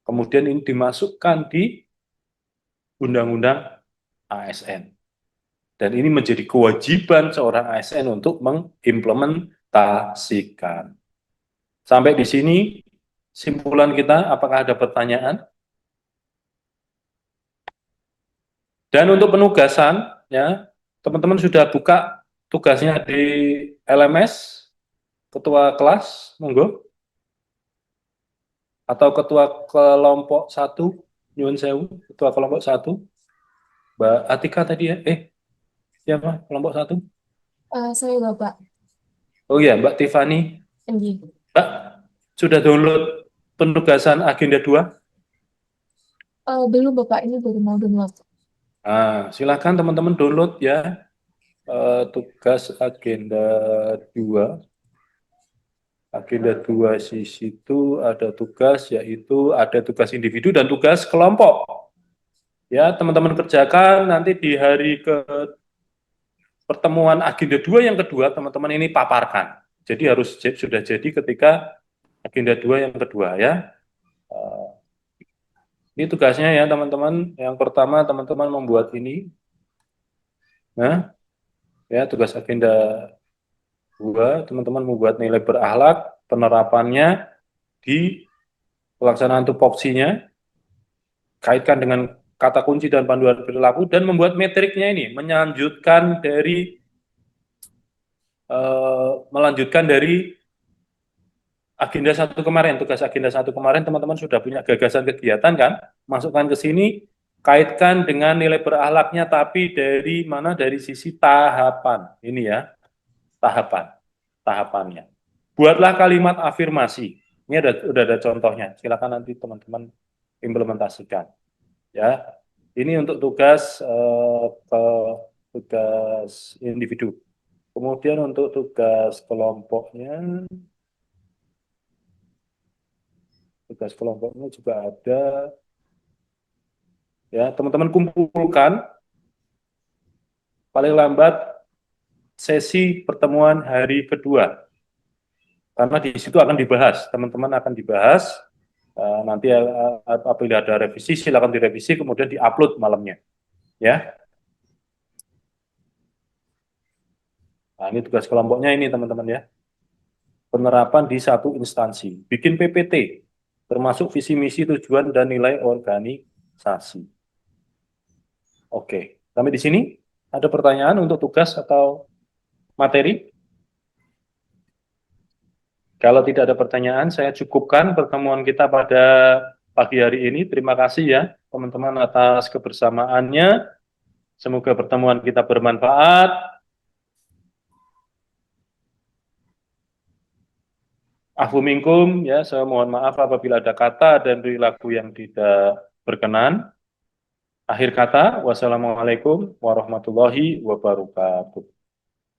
Kemudian ini dimasukkan di undang-undang ASN. Dan ini menjadi kewajiban seorang ASN untuk mengimplementasikan. Sampai di sini simpulan kita, apakah ada pertanyaan? Dan untuk penugasan, ya, teman-teman sudah buka tugasnya di LMS, ketua kelas, monggo. Atau ketua kelompok 1, nyuwun sewu, ketua kelompok 1. Mbak Atika tadi ya, siapa kelompok 1? Saya Bapak. Oh iya, Mbak Tiffany. Anji. Mbak, sudah download penugasan agenda 2? Belum Bapak, ini baru mau download. Silakan teman-teman download ya, tugas agenda 2. Agenda 2 di situ ada tugas, yaitu ada tugas individu dan tugas kelompok. Ya, teman-teman kerjakan nanti di hari pertemuan agenda 2 yang kedua, teman-teman ini paparkan. Jadi harus sudah jadi ketika agenda 2 yang kedua ya. Ini tugasnya ya teman-teman. Yang pertama teman-teman membuat ini. Nah, ya tugas agenda 2, teman-teman membuat nilai berakhlak, penerapannya di pelaksanaan tupoksinya, kaitkan dengan kata kunci dan panduan perilaku, dan membuat metriknya ini, melanjutkan dari agenda 1 kemarin, tugas agenda 1 kemarin, teman-teman sudah punya gagasan kegiatan kan, masukkan ke sini, kaitkan dengan nilai berakhlaknya, tapi dari mana? Dari sisi tahapan, ini ya, tahapannya. Buatlah kalimat afirmasi, ini udah ada contohnya, silakan nanti teman-teman implementasikan. Ya, ini untuk tugas tugas individu. Kemudian untuk tugas kelompoknya juga ada. Ya, teman-teman kumpulkan paling lambat sesi pertemuan hari kedua. Karena di situ akan dibahas, teman-teman akan dibahas. Nanti apabila ada revisi, silakan direvisi, kemudian diupload malamnya. Ya. Nah, ini tugas kelompoknya ini teman-teman ya. Penerapan di satu instansi. Bikin PPT, termasuk visi misi, tujuan, dan nilai organisasi. Oke, sampai di sini ada pertanyaan untuk tugas atau materi? Kalau tidak ada pertanyaan, saya cukupkan pertemuan kita pada pagi hari ini. Terima kasih ya teman-teman atas kebersamaannya. Semoga pertemuan kita bermanfaat. Afu minkum, ya, saya mohon maaf apabila ada kata dan perilaku yang tidak berkenan. Akhir kata, wassalamualaikum warahmatullahi wabarakatuh.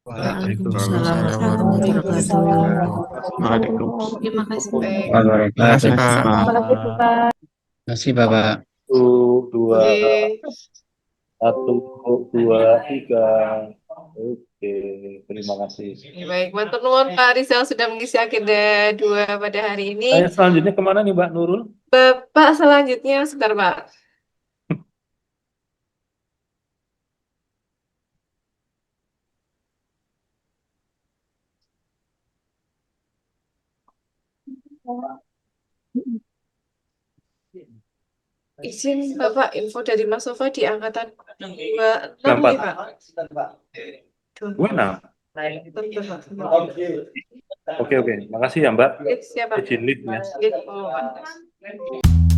Waalaikumsalam Waalaikumsalam warahmatullahi warahmatullahi wabarakatuh. wabarakatuh. Terima kasih. Baik. Terima kasih, Pak. Terima kasih, Bapak. Terima kasih, Bapak. 1, 2, Oke. 1, 2, 3. Oke, terima kasih. Baik, matur nuwun Pak Rizal sudah mengisi agenda 2 pada hari ini. Saya selanjutnya kemana nih, Mbak Nurul? Bapak selanjutnya sebentar, Pak. Izin Bapak info dari Mas Sofa di angkatan 26 nih, Pak. Buena. Bentar, Pak. Oke, makasih ya, Mbak. Siap, Pak. Izin lift ya. Gitu, Pak.